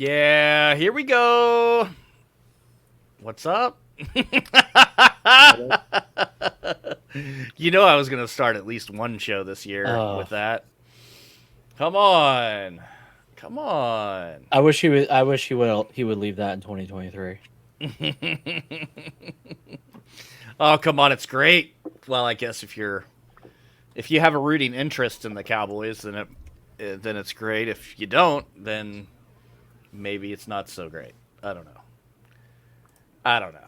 Yeah, here we go. What's up? You know I was going to start at least one show this year Oh, with that. Come on. Come on. I wish he would. I wish he would leave that in 2023. Oh, come on, it's great. Well, I guess if you have a rooting interest in the Cowboys, then it's great. If you don't, then maybe it's not so great. I don't know. I don't know.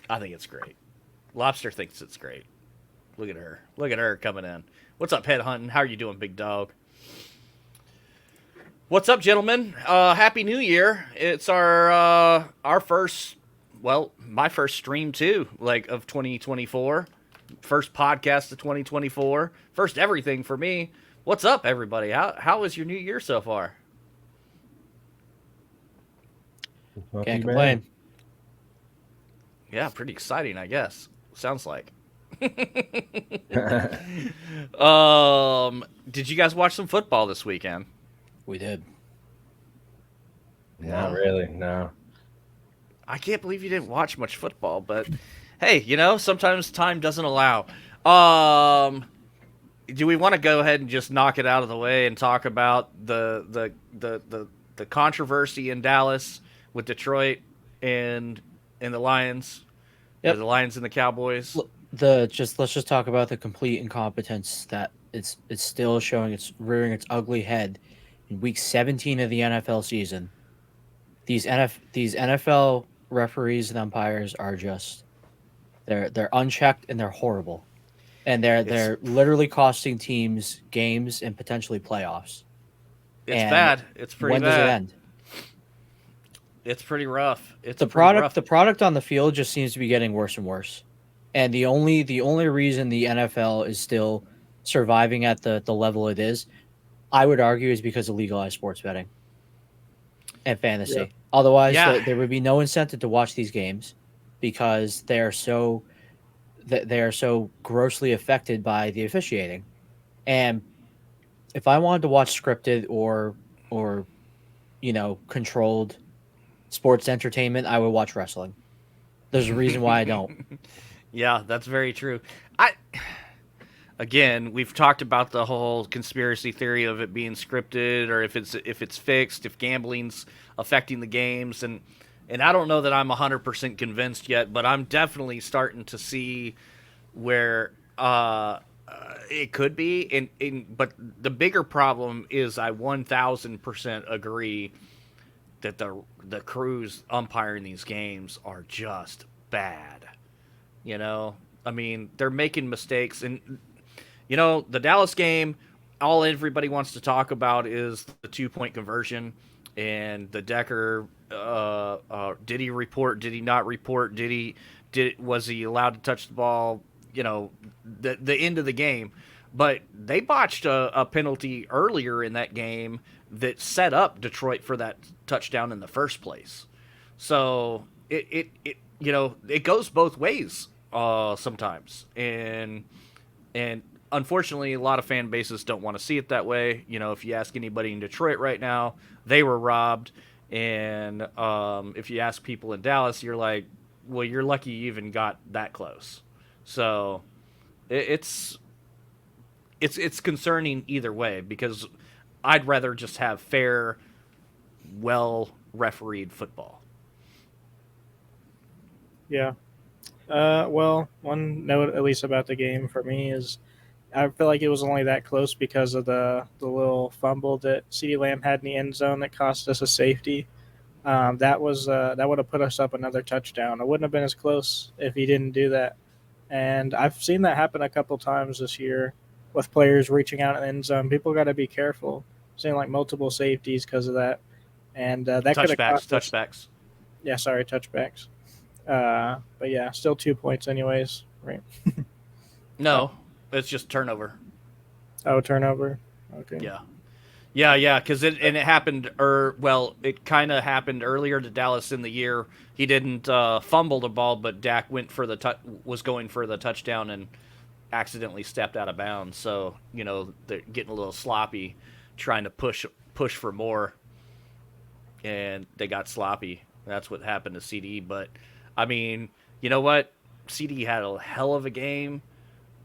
I think it's great. Lobster thinks it's great. Look at her. Look at her coming in. What's up, head hunting? How are you doing, big dog? What's up, gentlemen? Happy New Year! It's our first, well, my first stream too, like of 2024. First podcast of 2024. First everything for me. What's up, everybody? How was your New Year so far? Not Can't too bad. complain. Yeah, pretty exciting, I guess. Sounds like. Not Did you guys watch some football this weekend? We did. No. really, no. I can't believe you didn't watch much football, but hey, sometimes time doesn't allow. Do we want to go ahead and just knock it out of the way and talk about the controversy in Dallas with Detroit and the Lions, or Yep. the Lions and the Cowboys? Let's just talk about the complete incompetence that it's still showing its rearing its ugly head in week 17 of the NFL season. These NFL referees and umpires are just they're unchecked and they're horrible. And It's they're literally costing teams games and potentially playoffs. it's And bad. It's pretty when does it bad. end? It's pretty rough. It's The pretty product rough. the product on the field just seems to be getting worse and worse. And the only reason the NFL is still surviving at the level it is, I would argue, is because of legalized sports betting and Yeah. fantasy. Otherwise, Yeah. there would be no incentive to watch these games because they are so grossly affected by the officiating. And if I wanted to watch scripted or controlled sports entertainment, I would watch wrestling. There's a reason why I don't. Yeah, that's very true. I Again, we've talked about the whole conspiracy theory of it being scripted, or if it's fixed, if gambling's affecting the games, and I don't know that I'm 100% convinced yet, but I'm definitely starting to see where it could be. But the bigger problem is I 1,000% agree that the crews umpiring these games are just bad. I mean, they're making mistakes, and the Dallas game, all everybody wants to talk about is the 2-point conversion and the Decker. Did he report? Did he not report? Was he allowed to touch the ball? The end of the game. But they botched a penalty earlier in that game that set up Detroit for that touchdown in the first place. So it goes both ways sometimes, and unfortunately, a lot of fan bases don't want to see it that way. If you ask anybody in Detroit right now, they were robbed. And if you ask people in Dallas, you're like, well, you're lucky you even got that close. So it's concerning either way, because I'd rather just have fair, well refereed football. Yeah. Well, one note at least about the game for me is I feel like it was only that close because of the little fumble that CeeDee Lamb had in the end zone that cost us a safety. That would have put us up another touchdown. It wouldn't have been as close if he didn't do that. And I've seen that happen a couple times this year with players reaching out in the end zone. People got to be careful. Seeing like multiple safeties because of that, and that could have Touchbacks, cost us. touchbacks. Yeah, sorry, touchbacks. But yeah, still 2 points anyways, right? Uh, No, it's just turnover. oh, turnover. Okay. Yeah. Yeah, because it happened, it kind of happened earlier to Dallas in the year. He didn't fumble the ball, but Dak was going for the touchdown and accidentally stepped out of bounds. So they're getting a little sloppy, trying to push push for more, and they got sloppy. That's what happened to CD. But I mean, you know what? CD had a hell of a game,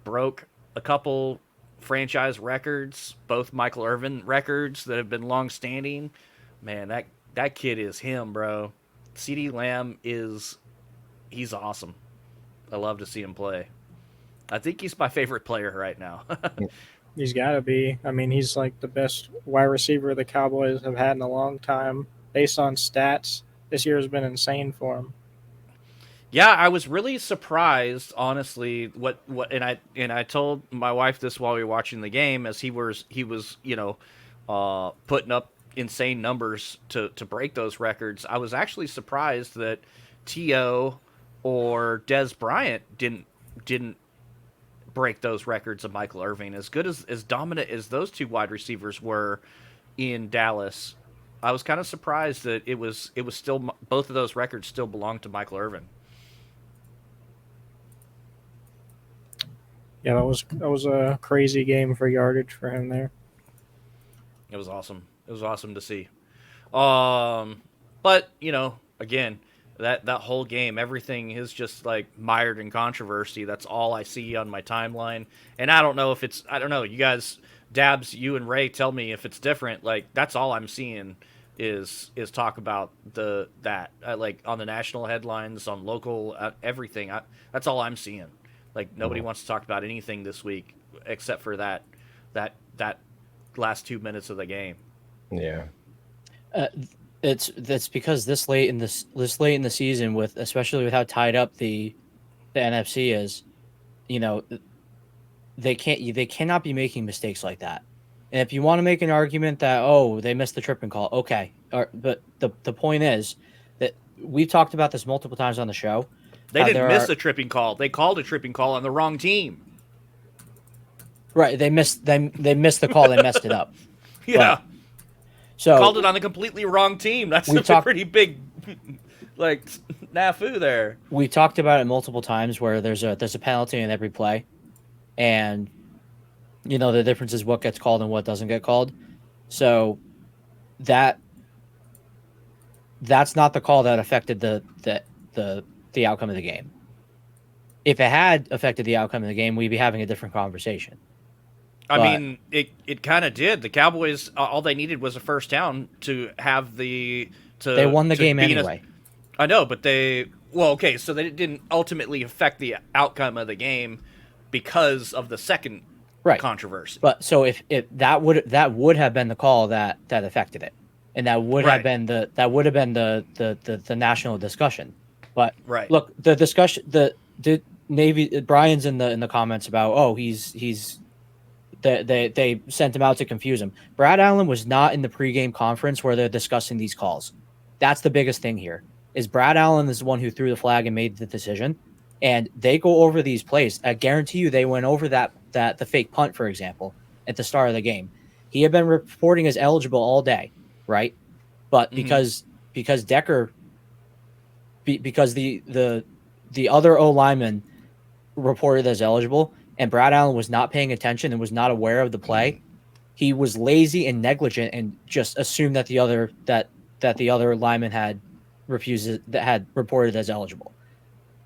broke a couple franchise records, both Michael Irvin records that have been long standing. Man, that kid is him, bro. CD Lamb he's awesome. I love to see him play. I think he's my favorite player right now. He's got to be. I mean, he's like the best wide receiver the Cowboys have had in a long time. Based on stats, this year has been insane for him. Yeah, I was really surprised, honestly. What and I told my wife this while we were watching the game, as he was putting up insane numbers to break those records. I was actually surprised that T.O. or Des Bryant didn't break those records of Michael Irvin. As good as dominant as those two wide receivers were in Dallas, I was kind of surprised that it was still, both of those records still belonged to Michael Irvin. Yeah, that was a crazy game for yardage for him there. It was awesome. It was awesome to see. But again, that whole game, everything is just like mired in controversy. That's all I see on my timeline, and I don't know if it's. I don't know. You guys, Dabs, you and Ray, tell me if it's different. Like that's all I'm seeing is talk about that like on the national headlines, on local everything. That's all I'm seeing. Like nobody wants to talk about anything this week except for that last 2 minutes of the game. Yeah. That's because this late in the season, with especially with how tied up the NFC is, they cannot be making mistakes like that. And if you want to make an argument that they missed the tripping call, okay, but the point is that we've talked about this multiple times on the show. They didn't miss the tripping call. They called a tripping call on the wrong team. Right, they missed the call. They messed it up. Yeah. But, so called it on the completely wrong team. That's a pretty big, like, snafu there. We talked about it multiple times where there's a penalty in every play, and the difference is what gets called and what doesn't get called. So that's not the call that affected the outcome of the game. If it had affected the outcome of the game, we'd be having a different conversation. I mean, it kind of did. The Cowboys, all they needed was a first down to have they won the game anyway. I know, but so they didn't ultimately affect the outcome of the game because of the second controversy. But so if that would have been the call that affected it, and that would have been the national discussion. But look, the discussion, the Navy, Brian's in the comments about they sent him out to confuse him. Brad Allen was not in the pregame conference where they're discussing these calls. That's the biggest thing here. Is Brad Allen is the one who threw the flag and made the decision, and they go over these plays. I guarantee you, they went over the fake punt, for example, at the start of the game. He had been reporting as eligible all day, right? But because Decker, because the other O lineman reported as eligible, and Brad Allen was not paying attention and was not aware of the play, he was lazy and negligent and just assumed that the other lineman had reported as eligible.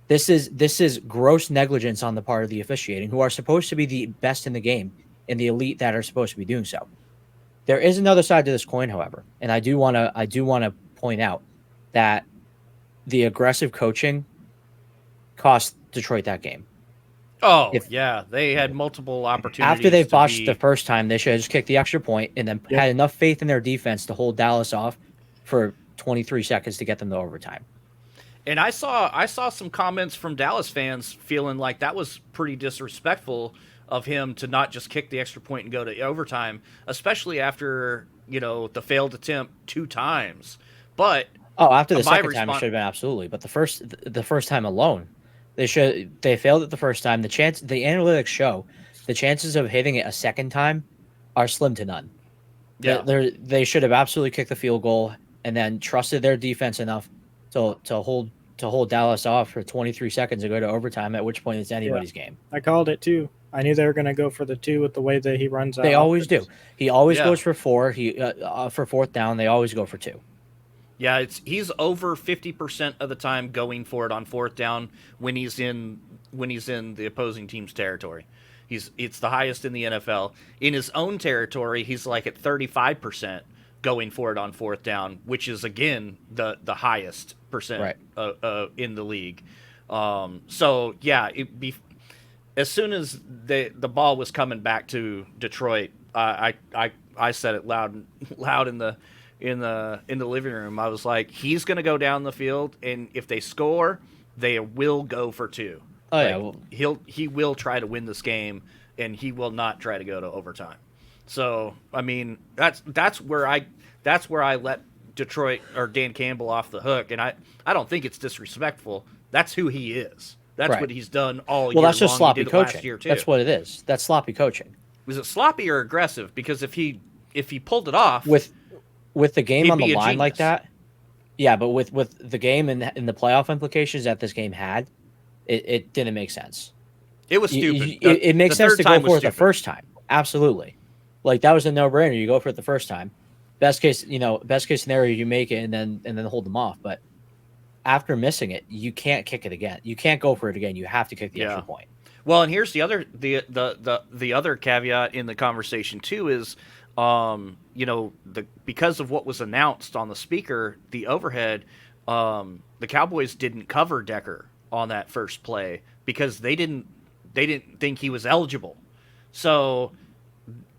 This is gross negligence on the part of the officiating, who are supposed to be the best in the game and the elite that are supposed to be doing so. There is another side to this coin, however, and I do want to point out that the aggressive coaching cost Detroit that game. They had multiple opportunities. After they botched the first time, they should have just kicked the extra point and then had enough faith in their defense to hold Dallas off for 23 seconds to get them to overtime. And I saw some comments from Dallas fans feeling like that was pretty disrespectful of him to not just kick the extra point and go to overtime, especially after the failed attempt 2 times. But after the second time, it should have been absolutely. But the first time alone, they failed it the first time. The analytics show the chances of hitting it a second time are slim to none. Yeah, they should have absolutely kicked the field goal and then trusted their defense enough to to hold Dallas off for 23 seconds and go to overtime, at which point it's anybody's game. I called it too. I knew they were going to go for the 2 with the way that he runs out. They always do. He always Yeah. goes for 4. For fourth down, they always go for 2. Yeah, he's over 50% of the time going for it on fourth down when he's in the opposing team's territory. It's the highest in the NFL. In his own territory, he's like at 35% going for it on fourth down, which is again the highest percent in the league. So yeah, as soon as the ball was coming back to Detroit, I said it loud in the living room. I was like, he's going to go down the field, and if they score, they will go for 2. Oh like, yeah, well, he will try to win this game, and he will not try to go to overtime. So I mean, that's where I let Detroit or Dan Campbell off the hook, and I don't think it's disrespectful. That's who he is. That's what he's done all year long. Well, that's just sloppy he did it coaching. Last year too. That's what it is. That's sloppy coaching. Was it sloppy or aggressive? Because if he pulled it off With the game he'd on be the a line like genius. that, yeah, but with the game and the playoff implications that this game had, it didn't make sense. it was stupid. It makes sense to go third time for was it the stupid. first time. Absolutely. Like, that was a no-brainer. You go for it the first time. Best case scenario, you make it and then hold them off. But after missing it, you can't kick it again. You can't go for it again. You have to kick the extra point. Well, and here's the other caveat in the conversation too is, because of what was announced on the speaker, the overhead, the Cowboys didn't cover Decker on that first play because they didn't think he was eligible. So,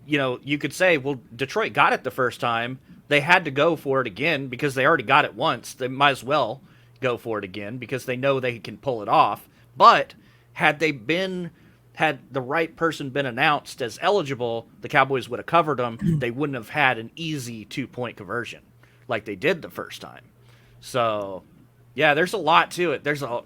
you could say, well, Detroit got it the first time. They had to go for it again because they already got it once. They might as well go for it again because they know they can pull it off. But had the right person been announced as eligible, the Cowboys would have covered them. They wouldn't have had an easy 2-point conversion like they did the first time. So, yeah, there's a lot to it. There's a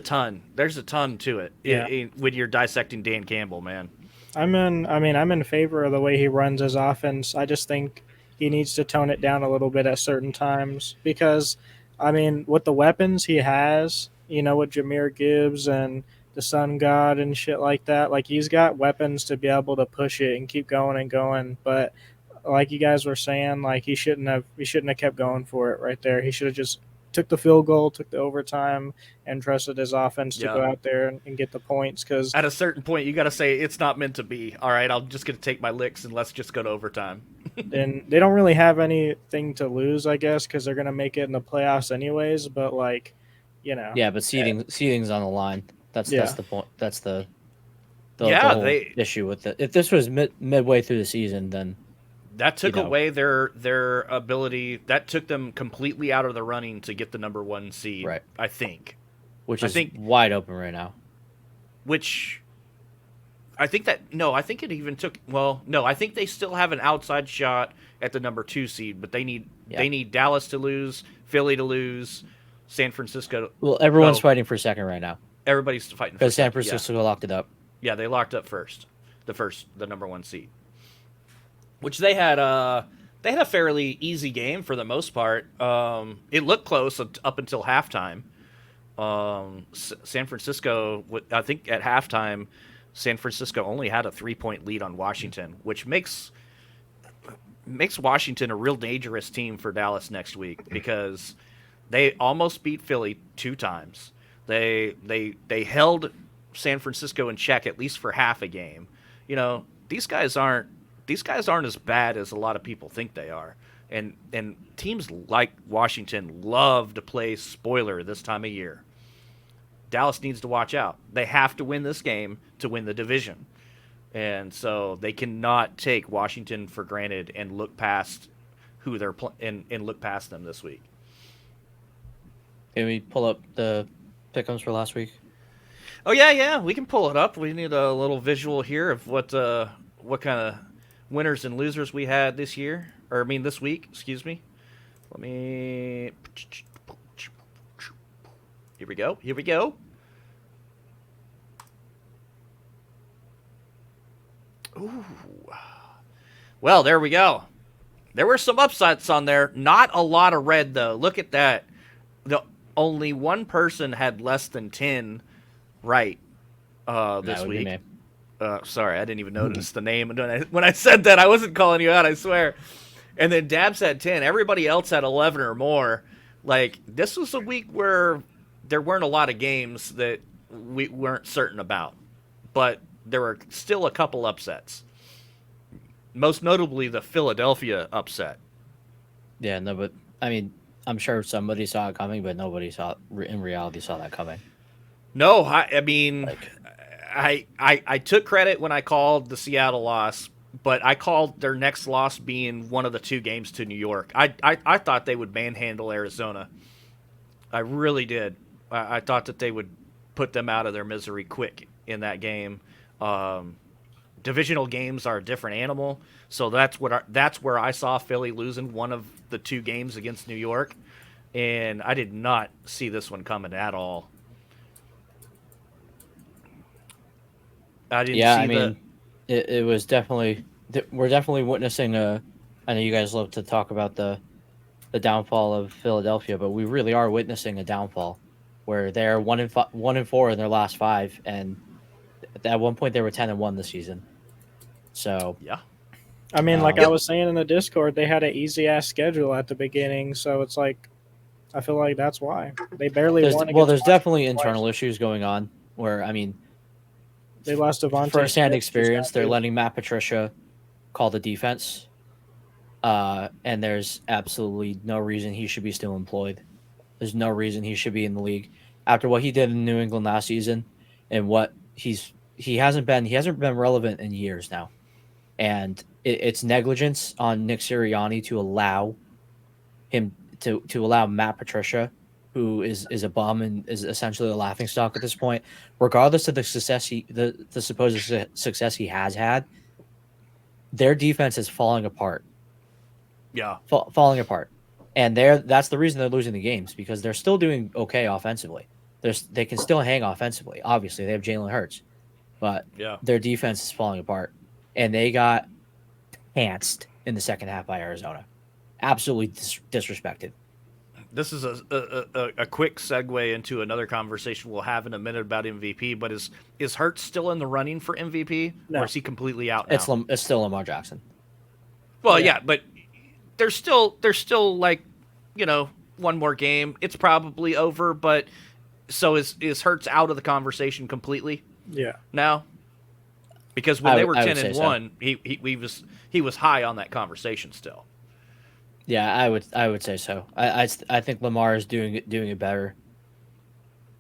ton to it. Yeah. When you're dissecting Dan Campbell, man. I'm in favor of the way he runs his offense. I just think he needs to tone it down a little bit at certain times because, with the weapons he has, with Jahmyr Gibbs and the Sun God and shit like that, like, he's got weapons to be able to push it and keep going and going. But like you guys were saying, like, he shouldn't have kept going for it right there. He should have just took the field goal, took the overtime, and trusted his offense to go out there and get the points. Because at a certain point, you got to say it's not meant to be. All right, I'm just going to take my licks and let's just go to overtime. and they don't really have anything to lose, I guess, because they're going to make it in the playoffs anyways. But Yeah, but seeding's on the line. That's the point. That's the whole issue with it. If this was midway through the season, then that took away their ability. That took them completely out of the running to get the number 1 seed. Right. I think. Which is wide open right now. Which I think that I think it even took. Well, no, I think they still have an outside shot at the number 2 seed, but they need Dallas to lose, Philly to lose, San Francisco. Well, everyone's fighting for second right now. Everybody's fighting for because San Francisco locked it up. Yeah, they locked up the number 1 seed, which they had a fairly easy game for the most part. It looked close up until halftime. San Francisco, I think at halftime, San Francisco only had a 3-point lead on Washington, which makes Washington a real dangerous team for Dallas next week because they almost beat Philly 2 times. They held San Francisco in check at least for half a game. These guys aren't as bad as a lot of people think they are. And teams like Washington love to play spoiler this time of year. Dallas needs to watch out. They have to win this game to win the division. And so they cannot take Washington for granted and look past who they're and look past them this week. Can we pull up the pick'ems for last week? Oh yeah, we can pull it up. We need a little visual here of what kind of winners and losers we had this year, this week. Excuse me. Let me. Here we go. Ooh. Well, there we go. There were some upsets on there. Not a lot of red though. Look at that. the only one person had less than 10 right That this would be week. me. Sorry, I didn't even notice the name. When I said that, I wasn't calling you out, I swear. And then Dabs had 10. Everybody else had 11 or more. Like, this was a week where there weren't a lot of games that we weren't certain about. But there were still a couple upsets. Most notably, the Philadelphia upset. Yeah, no, but I mean, I'm sure somebody saw it coming, but nobody in reality saw that coming. No, I mean, Like, I took credit when I called the Seattle loss, but I called their next loss being one of the 2 games to New York. I thought they would manhandle Arizona. I really did. I thought that they would put them out of their misery quick in that game. Divisional games are a different animal, so that's where I saw Philly losing one of the 2 games against New York, and I did not see this one coming at all. I didn't yeah, see I mean, it was definitely we're definitely witnessing a. I know you guys love to talk about the downfall of Philadelphia, but we really are witnessing a downfall where they're 1-4 in their last 5, and at one point they were 10-1 this season. So yeah. I mean, like Yep. I was saying in the Discord, they had an easy ass schedule at the beginning, so it's like I feel like that's why they barely won. there's against definitely Washington twice. internal issues going on where, I mean, They lost Devontae first-hand Smith, experience, who's they're not good. letting Matt Patricia call the defense, and there's absolutely no reason he should be still employed. There's no reason he should be in the league after what he did in New England last season, and what he hasn't been relevant in years now, and it's negligence on Nick Sirianni to allow him to allow Matt Patricia, who is a bum and is essentially a laughingstock at this point, regardless of the success the supposed success he has had. Their defense is falling apart. Yeah. Falling apart, and that's the reason they're losing the games, because they're still doing okay offensively. They can still hang offensively. Obviously, they have Jalen Hurts, but Yeah. their defense is falling apart, and they got pantsed in the second half by Arizona. Absolutely disrespected. This is a quick segue into another conversation we'll have in a minute about MVP. But is Hurts still in the running for MVP, No. or is he completely out now? It's still Lamar Jackson. Well, Yeah. yeah, but there's still like, one more game. It's probably over, but so is Hurts out of the conversation completely Yeah. now? Because when I they would- were I would 10 and say so. 1, he was high on that conversation still. Yeah, I would say so. I think Lamar is doing it better.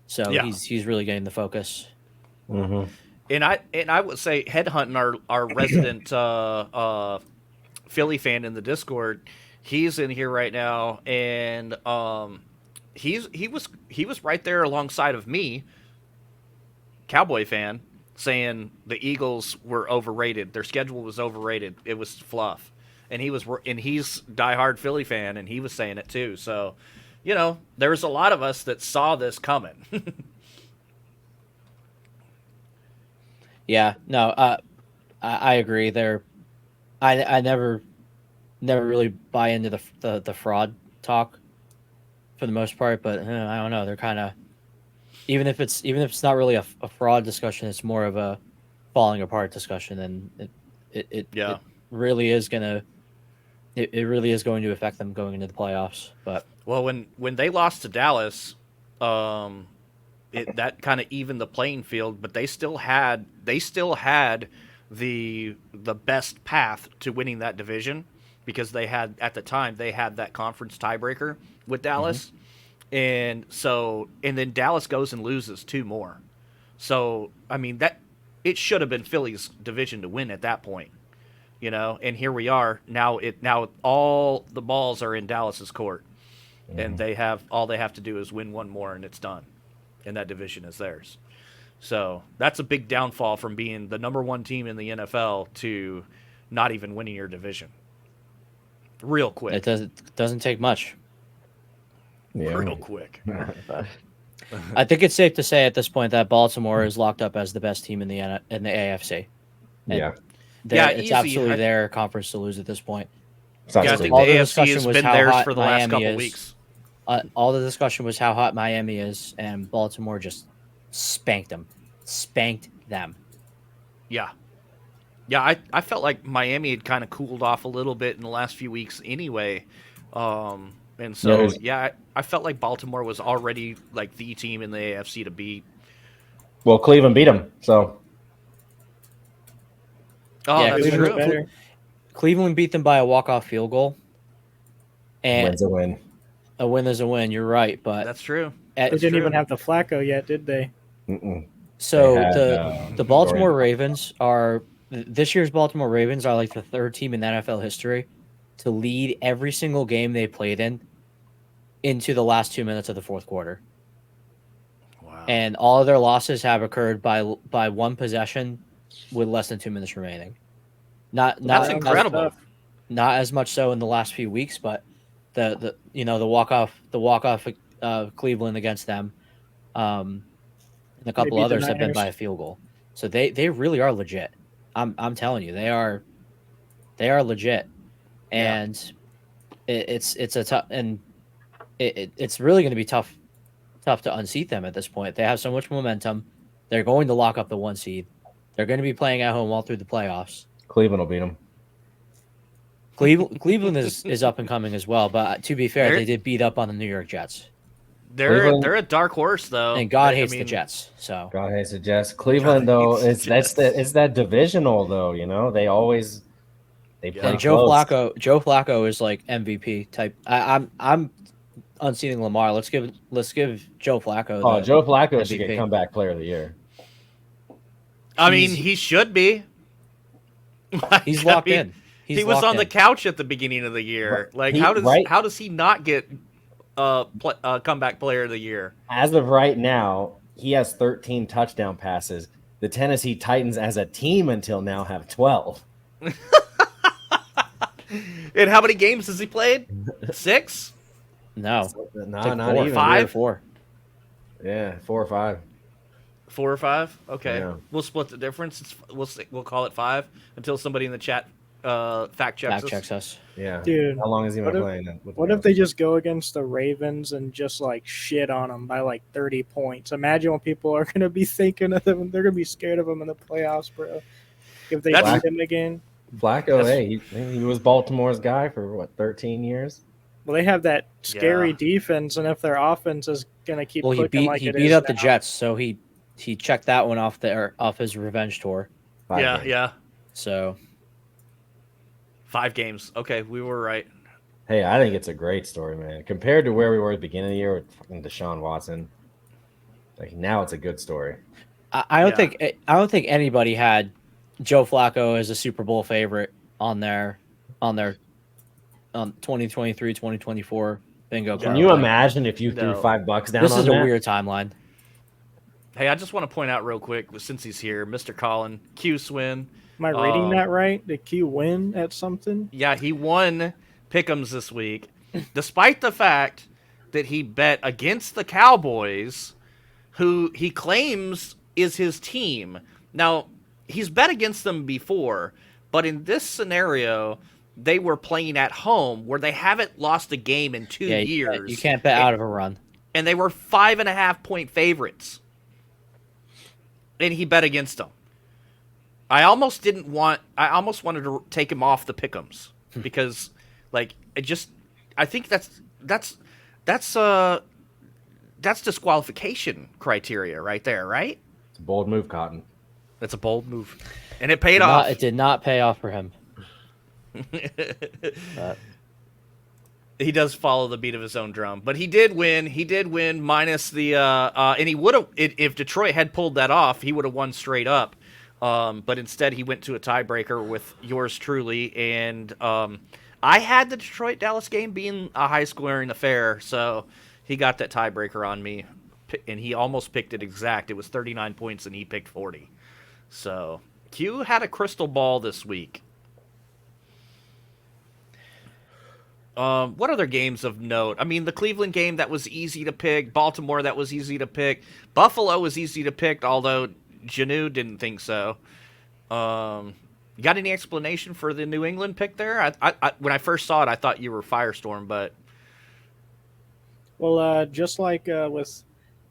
So Yeah. he's really getting the focus. Mm-hmm. And I would say headhunting our resident Philly fan in the Discord. He's in here right now, and he was right there alongside of me, Cowboy fan, saying the Eagles were overrated. Their schedule was overrated. It was fluff, and he's diehard Philly fan, and he was saying it too. So, there's a lot of us that saw this coming. Yeah, no, I agree. I never really buy into the fraud talk for the most part, but I don't know. They're kind of, even if it's not really a fraud discussion, it's more of a falling apart discussion, and it really is gonna it really is going to affect them going into the playoffs. But Well, when they lost to Dallas, that kind of evened the playing field, but they still had the best path to winning that division, because they had, at the time, they had that conference tiebreaker with Dallas. And then Dallas goes and loses 2 more. So, I mean, that it should have been Philly's division to win at that point. And here we are. Now all the balls are in Dallas's court. And they have to do is win 1 more, and it's done. And that division is theirs. So that's a big downfall from being the number 1 team in the NFL to not even winning your division. Real quick. it doesn't take much. Yeah. Real quick. I think it's safe to say at this point that Baltimore is locked up as the best team in the AFC. And Yeah. it's easy. absolutely their conference to lose at this point. Sounds Yeah, I like think All the the AFC discussion has was been how theirs hot for the last Miami couple is. weeks. All the discussion was how hot Miami is, and Baltimore just spanked them. Spanked them. Yeah. Yeah, I felt like Miami had kind of cooled off a little bit in the last few weeks anyway. And so, Yeah. I felt like Baltimore was already like the team in the AFC to beat. Well, Cleveland beat them, so Oh, Yeah, that's Cleveland's true. better. Cleveland beat them by a walk-off field goal, and wins a win. a win is a win. You're right, but That's true. They That's didn't true. even have the Flacco yet, did they? Mm-mm. so They had, the Baltimore Ravens are this year's Baltimore Ravens are like the third team in NFL history to lead every single game they played in into the last 2 minutes of the fourth quarter. Wow. And all of their losses have occurred by one possession with less than 2 minutes remaining. Not That's not incredible. Tough. not as much so in the last few weeks, but the walk off Cleveland against them, and a couple beat the others have been by a Niners. field goal. So they really are legit. I'm telling you, they are legit, Yeah. and it's a tough, and it's really going to be tough to unseat them at this point. They have so much momentum. They're going to lock up the 1 seed. They're going to be playing at home all through the playoffs. Cleveland will beat them. Cleveland is up and coming as well, but to be fair, They're- they did beat up on the New York Jets, They're a dark horse though. and God I hates the mean, Jets. So God hates the Jets. Cleveland though hates the it's that divisional though. You know they always they play and Joe close. Flacco is like MVP type. I'm unseating Lamar. Let's give Joe Flacco. Oh, the Joe Flacco should MVP. get comeback player of the year. I mean, He's- he should be. Like, He's I locked mean, in. He's he was locked on the in. couch at the beginning of the year. Like, He- how right. does he not get comeback player of the year? As of right now, he has 13 touchdown passes. The Tennessee Titans as a team until now have 12. And how many games has he played? 6? No, No, It's not like four, even. 5? 4. Yeah, 4 or 5. 4 or 5? Okay, Yeah. we'll split the difference. We'll call it 5 until somebody in the chat fact checks Fact us. checks us. Yeah. Dude, How long has he been what if- playing? with the What if Rams? they just go against the Ravens and just like shit on them by like 30 points? Imagine what people are going to be thinking of them. They're going to be scared of them in the playoffs, bro. If they That's- beat them again. Flacco, That's- hey, he was Baltimore's guy for what 13 years. Well, they have that scary Yeah. defense, and if their offense is going to keep Well, he clicking beat like he it beat is up the now- Jets, so he checked that one off his revenge tour. 5 Yeah, games. yeah. So 5 games. Okay, we were right. Hey, I think it's a great story, man. Compared to where we were at the beginning of the year with fucking Deshaun Watson, like now it's a good story. I don't Yeah. think anybody had Joe Flacco as a Super Bowl favorite on their 2023-2024 bingo Can card. you Like, imagine if you threw No. $5 down This on is a that? weird timeline. Hey, I just want to point out real quick, since he's here, Mr. Colin, Q Swin. Am I reading Um, that right? Did Q win at something? Yeah, he won Pick'ems this week, despite the fact that he bet against the Cowboys, who he claims is his team. Now, he's bet against them before, but in this scenario, they were playing at home where they haven't lost a game in 2 Yeah, years. you can't bet out of a run. And they were 5.5-point favorites. And he bet against them. I almost wanted to take him off the pick'ems because, like, I think that's disqualification criteria right there, right? It's a bold move, Cotton. That's a bold move, and it paid off. It did not pay off for him. But He does follow the beat of his own drum, but he did win. He did win minus the and he would have if Detroit had pulled that off, he would have won straight up. But instead, he went to a tiebreaker with yours truly, and I had the Detroit-Dallas game being a high-scoring affair, so he got that tiebreaker on me, and he almost picked it exact. It was 39 points, and he picked 40. So Q had a crystal ball this week. What other games of note? I mean, the Cleveland game, that was easy to pick. Baltimore, that was easy to pick. Buffalo was easy to pick, although Janu didn't think so. You got any explanation for the New England pick there? I when I first saw it, I thought you were Firestorm, but Well, just like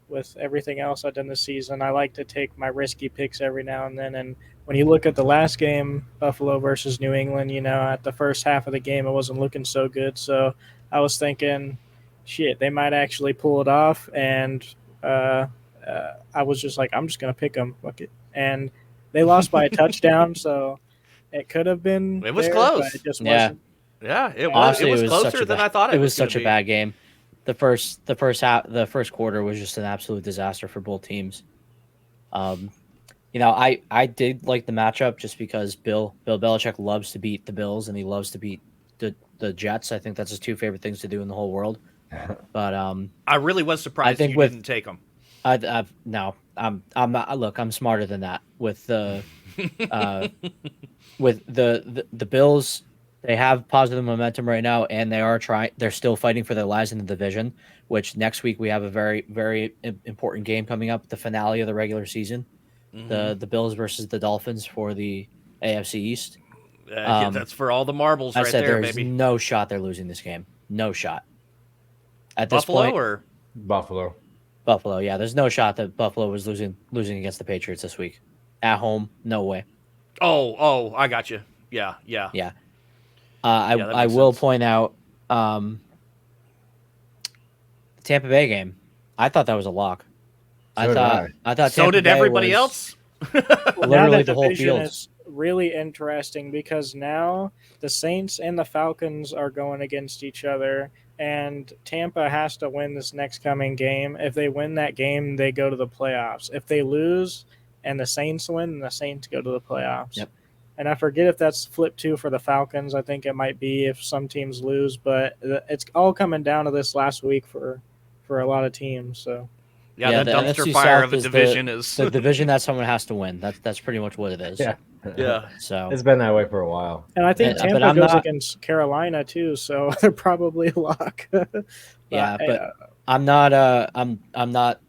with everything else I've done this season, I like to take my risky picks every now and then. And when you look at the last game, Buffalo versus New England, at the first half of the game, it wasn't looking so good. So I was thinking, shit, they might actually pull it off. And I was just like, I'm just gonna pick them. Fuck it. And they lost by a touchdown, so it could have been It was there, but close. it just Yeah. wasn't. Yeah, it was. Honestly, It was such closer a than bad, I thought it it was was going such to a be. bad game. The first quarter was just an absolute disaster for both teams. Um, I did like the matchup just because Bill Belichick loves to beat the Bills and he loves to beat the Jets. I think that's his two favorite things to do in the whole world. But I really was surprised think you with- didn't take them. I'm not. Look, I'm smarter than that. With the with the Bills, they have positive momentum right now, and they're still fighting for their lives in the division. Which next week we have a very very important game coming up, the finale of the regular season. The Bills versus the Dolphins for the AFC East. Yeah, that's for all the marbles I right said there, there's baby. no shot they're losing this game. No shot. At this Buffalo point, or Buffalo. Buffalo. Yeah, there's no shot that Buffalo was losing against the Patriots this week. At home, no way. oh, I got you. Yeah. Yeah. that I makes will sense. point out the Tampa Bay game. I thought that was a lock. So did I thought So Tampa did Bay everybody was else. literally Now the whole division field. is really interesting because now the Saints and the Falcons are going against each other, and Tampa has to win this next coming game. If they win that game, they go to the playoffs. If they lose and the Saints win, then the Saints go to the playoffs. Yep. And I forget if that's flip two for the Falcons. I think it might be if some teams lose, but it's all coming down to this last week for a lot of teams. So. Yeah, that the dumpster NFC fire South of a is division is. the division that someone has to win. That's pretty much what it is. Yeah. Yeah. So It's been that way for a while. And I think But Tampa I'm goes not- against Carolina too, so they're probably a lock. but I'm not I'm not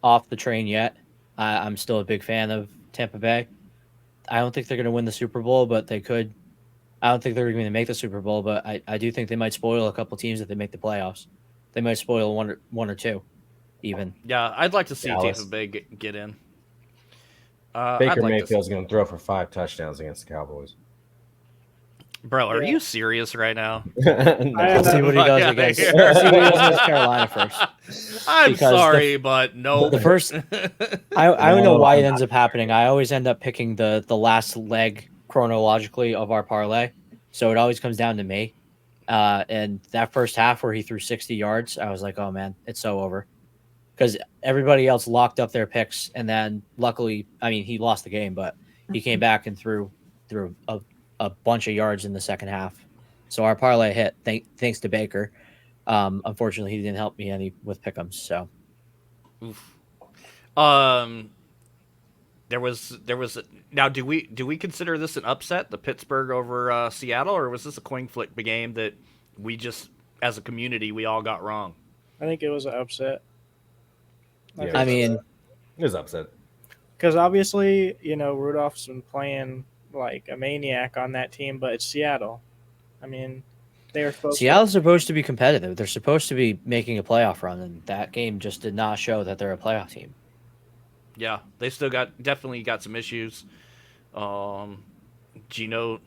off the train yet. I'm still a big fan of Tampa Bay. I don't think they're going to win the Super Bowl, but they could. I don't think they're going to make the Super Bowl, but I do think they might spoil a couple teams if they make the playoffs. They might spoil one or two, even. Yeah, I'd like to see Dallas. Tampa Bay get in. Baker I'd like Mayfield's going to throw for 5 touchdowns against the Cowboys. Bro, are Yeah. you serious right now? We'll see what he does Fuck against. outta We'll here. see what he does against Carolina first. I'm Because sorry, but no. The first, I don't know why it ends up happening. I always end up picking the last leg chronologically of our parlay, so it always comes down to me. And that first half where he threw 60 yards, I was like, oh man, it's so over. Because everybody else locked up their picks, and then luckily, I mean, he lost the game, but he came back and threw a bunch of yards in the second half. So our parlay hit thanks to Baker. Unfortunately, he didn't help me any with pick'ems. So There was now. Do we consider this an upset, the Pittsburgh over Seattle, or was this a coin flip game that we just, as a community, we all got wrong? I think it was an upset. Yeah, I mean, it was upset. Because obviously, Rudolph's been playing like a maniac on that team, but it's Seattle. I mean, they were supposed Seattle's supposed to be competitive. They're supposed to be making a playoff run, and that game just did not show that they're a playoff team. Yeah, they still definitely got some issues. Geno's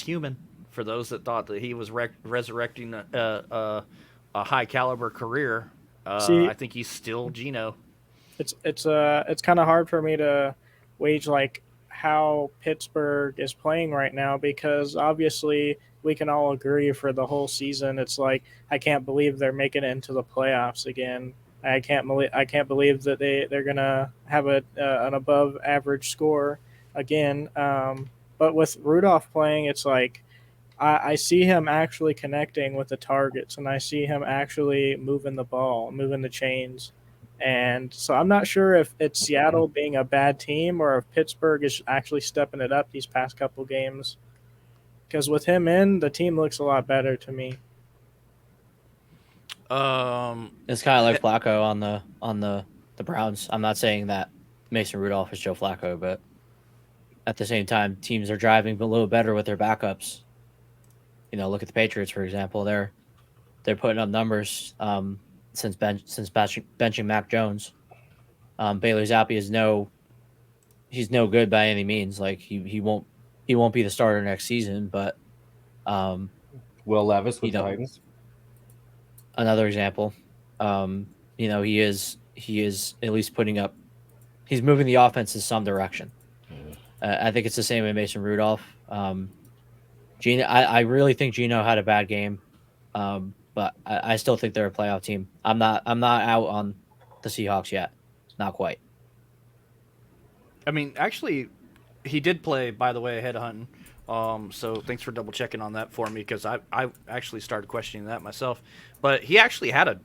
human. For those that thought that he was resurrecting a high caliber career, I think he's still Geno. It's kind of hard for me to wage like how Pittsburgh is playing right now, because obviously we can all agree for the whole season it's like I can't believe they're making it into the playoffs again. I can't believe that they're gonna have an above average score again. But with Rudolph playing, it's like I see him actually connecting with the targets, and I see him actually moving the ball, moving the chains. And so I'm not sure if it's Seattle being a bad team or if Pittsburgh is actually stepping it up these past couple games. Because with him in, the team looks a lot better to me. It's kind of like Flacco on the Browns. I'm not saying that Mason Rudolph is Joe Flacco, but at the same time, teams are driving a little better with their backups. Look at the Patriots, for example. they're putting up numbers since benching Mac Jones. Bailey Zappi is he's no good by any means. Like he won't be the starter next season, but Will Levis with you know, Titans. another example. He is at least putting up. He's moving the offense in some direction. I think it's the same with Mason Rudolph. Gino, I really think Gino had a bad game, but I still think they're a playoff team. I'm not out on the Seahawks yet, not quite. I mean, actually, he did play, by the way, headhunting. So thanks for double checking on that for me, because I actually started questioning that myself. But he actually had a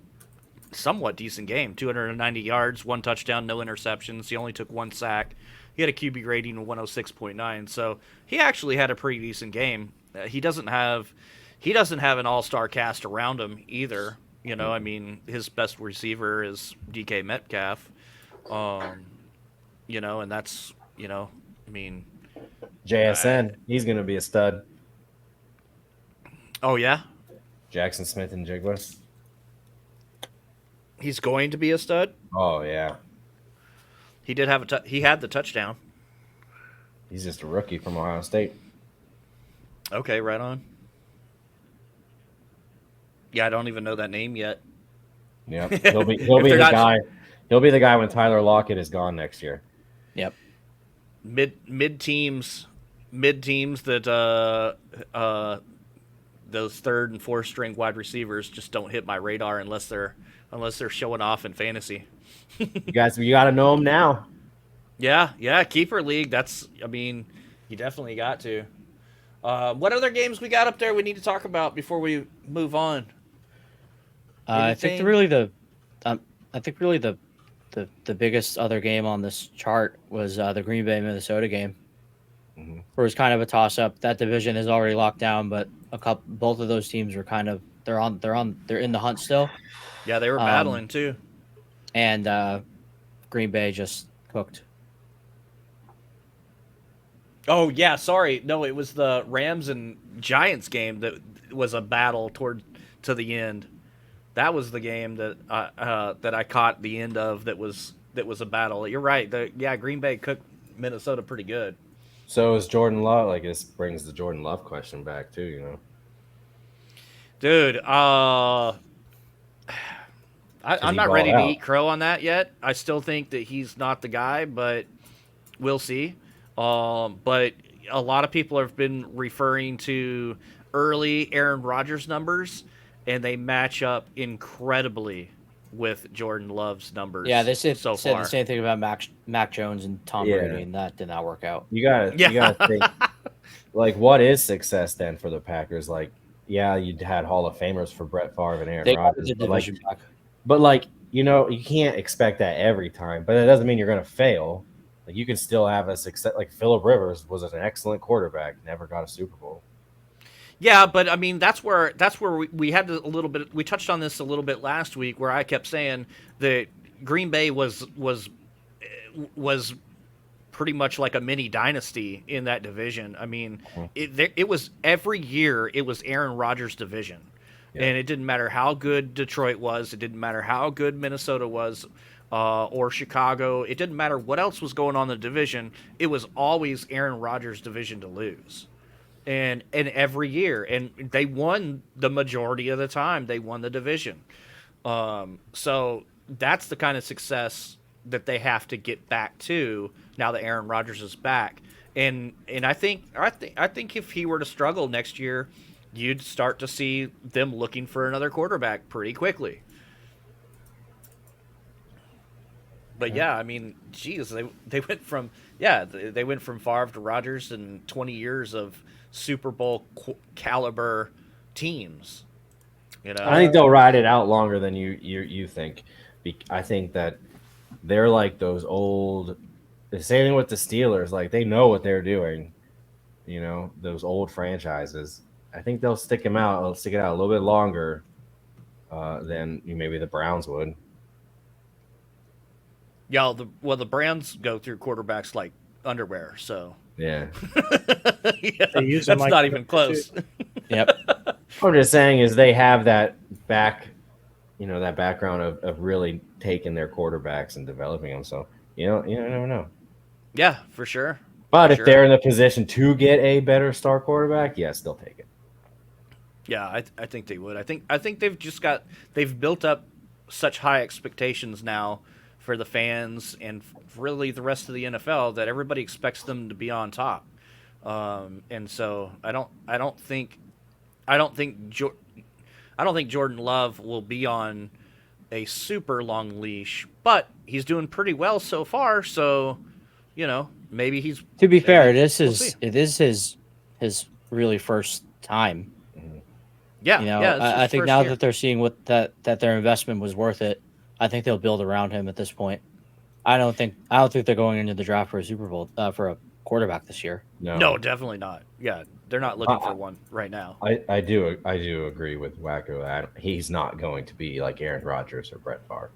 somewhat decent game, 290 yards, 1 touchdown, no interceptions. He only took 1 sack. He had a QB rating of 106.9, so he actually had a pretty decent game. He doesn't have an all-star cast around him either. I mean, his best receiver is DK Metcalf. And that's, I mean, JSN, he's going to be a stud. Oh yeah, Jackson Smith and Jigba. he's going to be a stud. Oh yeah, He did have he had the touchdown. he's just a rookie from Ohio State. Okay, right on. Yeah, I don't even know that name yet. Yeah, he'll be the guy. He'll be the guy when Tyler Lockett is gone next year. Yep. Mid teams that those 3rd and 4th string wide receivers just don't hit my radar unless they're showing off in fantasy. You got to know him now. Yeah, keeper league. You definitely got to. What other games we got up there we need to talk about before we move on? I think really the biggest other game on this chart was the Green Bay Minnesota game, where it was kind of a toss up. That division is already locked down, but both of those teams were kind of they're in the hunt still. Yeah, they were battling too. And Green Bay just cooked. Oh yeah, sorry. No, it was the Rams and Giants game that was a battle to the end. That was the game that I caught the end of. That was a battle. You're right. Green Bay cooked Minnesota pretty good. So is Jordan Love. Like, this brings the Jordan Love question back too. Dude, I'm not ready to eat crow on that yet. I still think that he's not the guy, but we'll see. But a lot of people have been referring to early Aaron Rodgers numbers, and they match up incredibly with Jordan Love's numbers. Yeah, they said so the far. same thing about Mac Jones and Tom Brady, and that did not work out. You gotta think, like, what is success then for the Packers? Like, yeah, you had Hall of Famers for Brett Favre and Aaron Rodgers, but you can't expect that every time. But it doesn't mean you're gonna fail. Like, you can still have a success. Like, Phillip Rivers was an excellent quarterback, never got a Super Bowl. Yeah, but I mean that's where we had a little bit. We touched on this a little bit last week, where I kept saying that Green Bay was pretty much like a mini dynasty in that division. I mean, it was every year it was Aaron Rodgers' division, and it didn't matter how good Detroit was, it didn't matter how good Minnesota was, or Chicago. It didn't matter what else was going on in the division. It was always Aaron Rodgers' division to lose. And every year, and they won the majority of the time. They won the division, so that's the kind of success that they have to get back to now that Aaron Rodgers is back. And I think if he were to struggle next year, you'd start to see them looking for another quarterback pretty quickly. But yeah, I mean, geez, they went from Favre to Rodgers in 20 years of Super Bowl caliber teams. I think they'll ride it out longer than you think. I think that they're like those old. The same thing with the Steelers. Like, they know what they're doing. Those old franchises. I think they'll stick it out a little bit longer than maybe the Browns would. Yeah, the Browns go through quarterbacks like underwear, so yeah. that's not even close. Yep. I'm just saying is they have that that background of really taking their quarterbacks and developing them. So you never know. Yeah, for sure. But For if sure. they're in the position to get a better star quarterback, yes, they'll take it. Yeah, I think they would. I think they've built up such high expectations now for the fans and really the rest of the NFL that everybody expects them to be on top. And so I don't think jo- I don't think Jordan Love will be on a super long leash, but he's doing pretty well so far. So, maybe he's. To be fair, We'll see. it is his really first time. Yeah, it's his I think first now year. that they're seeing that their investment was worth it, I think they'll build around him at this point. I don't think they're going into the draft for a Super Bowl for a quarterback this year. No, definitely not. Yeah, they're not looking for one right now. I do agree with Wakko that he's not going to be like Aaron Rodgers or Brett Favre.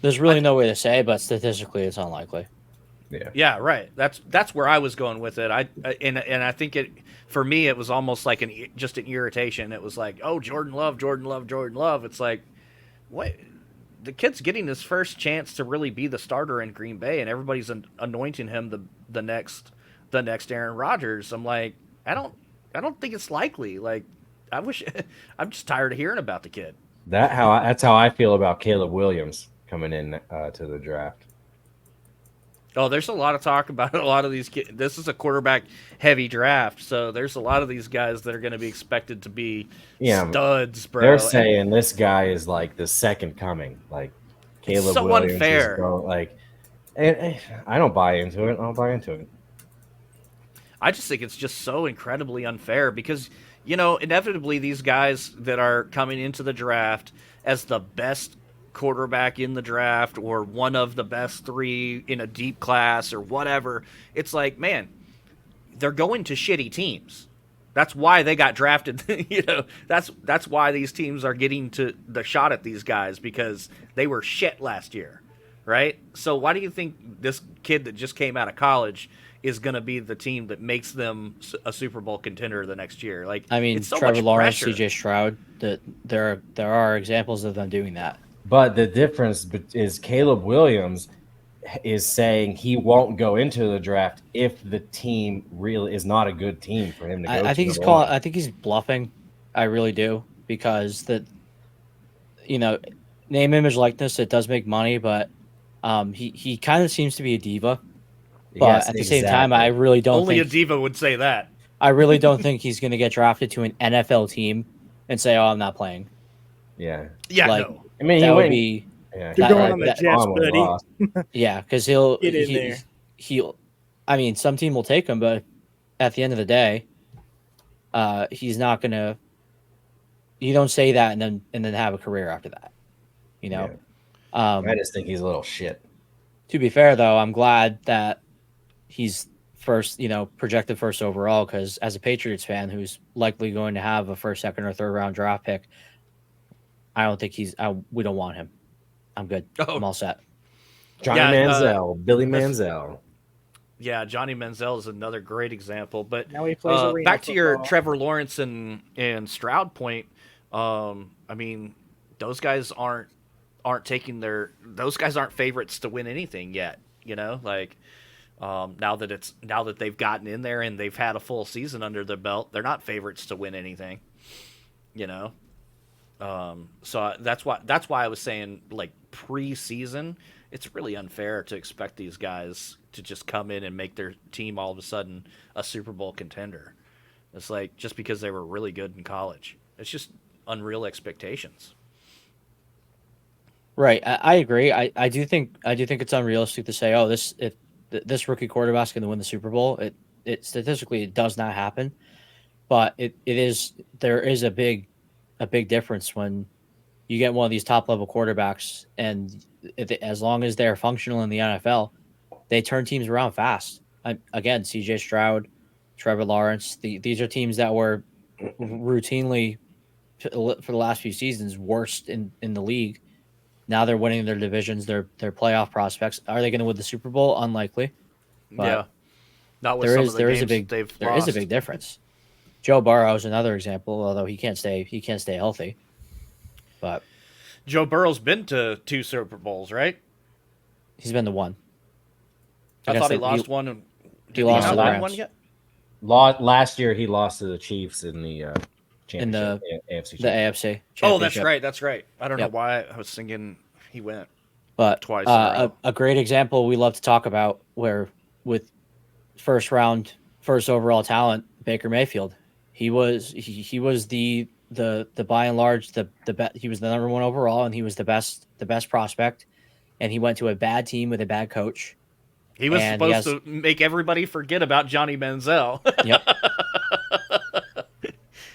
There's really no way to say, but statistically, it's unlikely. Yeah, right. That's where I was going with it. And I think for me it was almost like just an irritation. It was like, oh, Jordan Love, Jordan Love, Jordan Love. It's like, what? The kid's getting his first chance to really be the starter in Green Bay, and everybody's anointing him the next Aaron Rodgers. I'm like, I don't think it's likely. Like, I wish. I'm just tired of hearing about the kid. That's how I feel about Caleb Williams coming in to the draft. Oh, there's a lot of talk about a lot of these kids. This is a quarterback-heavy draft, so there's a lot of these guys that are going to be expected to be studs, bro. They're saying this guy is like the second coming, like Caleb so Williams. Unfair. I don't buy into it. I don't buy into it. I just think it's just so incredibly unfair because, inevitably these guys that are coming into the draft as the best quarterback in the draft or one of the best three in a deep class or whatever, it's like, man, they're going to shitty teams. That's why they got drafted. That's why these teams are getting to the shot at these guys because they were shit last year, right? So why do you think this kid that just came out of college is going to be the team that makes them a Super Bowl contender the next year? Like, I mean, it's so Trevor much Lawrence, pressure. CJ Stroud, there are examples of them doing that. But the difference is Caleb Williams is saying he won't go into the draft if the team really is not a good team for him to go. I think I think he's bluffing. I really do because name, image, likeness. It does make money, but he kind of seems to be a diva. But yes, at the same time, I really don't. Only a diva would say that. I really don't think he's going to get drafted to an NFL team and say, "Oh, I'm not playing." Yeah. No. I mean, that would be. Yeah, You're going on the Jets, buddy. Yeah, because he'll. I mean, some team will take him, but at the end of the day, he's not gonna. You don't say that and then have a career after that. I just think he's a little shit. To be fair, though, I'm glad that he's first. Projected first overall because as a Patriots fan who's likely going to have a first, second, or third round draft pick, I don't think we don't want him. I'm good. I'm all set. Johnny Manziel, Billy Manziel. Yeah, Johnny Manziel is another great example. But now he plays back to your Trevor Lawrence and Stroud point. I mean, those guys aren't those guys aren't favorites to win anything yet. Now that they've gotten in there and they've had a full season under their belt, they're not favorites to win anything. So that's why I was saying, like, preseason, it's really unfair to expect these guys to just come in and make their team all of a sudden a Super Bowl contender. It's like just because they were really good in college. It's just unreal expectations. Right, I agree. I do think it's unrealistic to say, oh, if this rookie quarterback's going to win the Super Bowl. It statistically it does not happen, but there is a big difference when you get one of these top level quarterbacks, and as long as they're functional in the NFL, they turn teams around fast. Again, CJ Stroud, Trevor Lawrence, these are teams that were routinely for the last few seasons worst in the league. Now they're winning their divisions, their playoff prospects. Are they going to win the Super Bowl? Unlikely. But yeah, not with there some is of the there games is a big they've there lost. is a big difference. Joe Burrow is another example, although he can't stay healthy. But Joe Burrow's been to 2 Super Bowls, right? he's been to one. I thought he lost one. And, he lost not to the win Rams. one yet? Last year he lost to the Chiefs in the In championship, the AFC the championship. AFC championship. Oh, that's right. That's right. I don't Yep. know why I was thinking he went But twice in a row. a great example we love to talk about, where with first overall talent, Baker Mayfield, he was the by and large he was the number 1 overall, and he was the best prospect, and he went to a bad team with a bad coach. He was and supposed to make everybody forget about Johnny Manziel. Yep.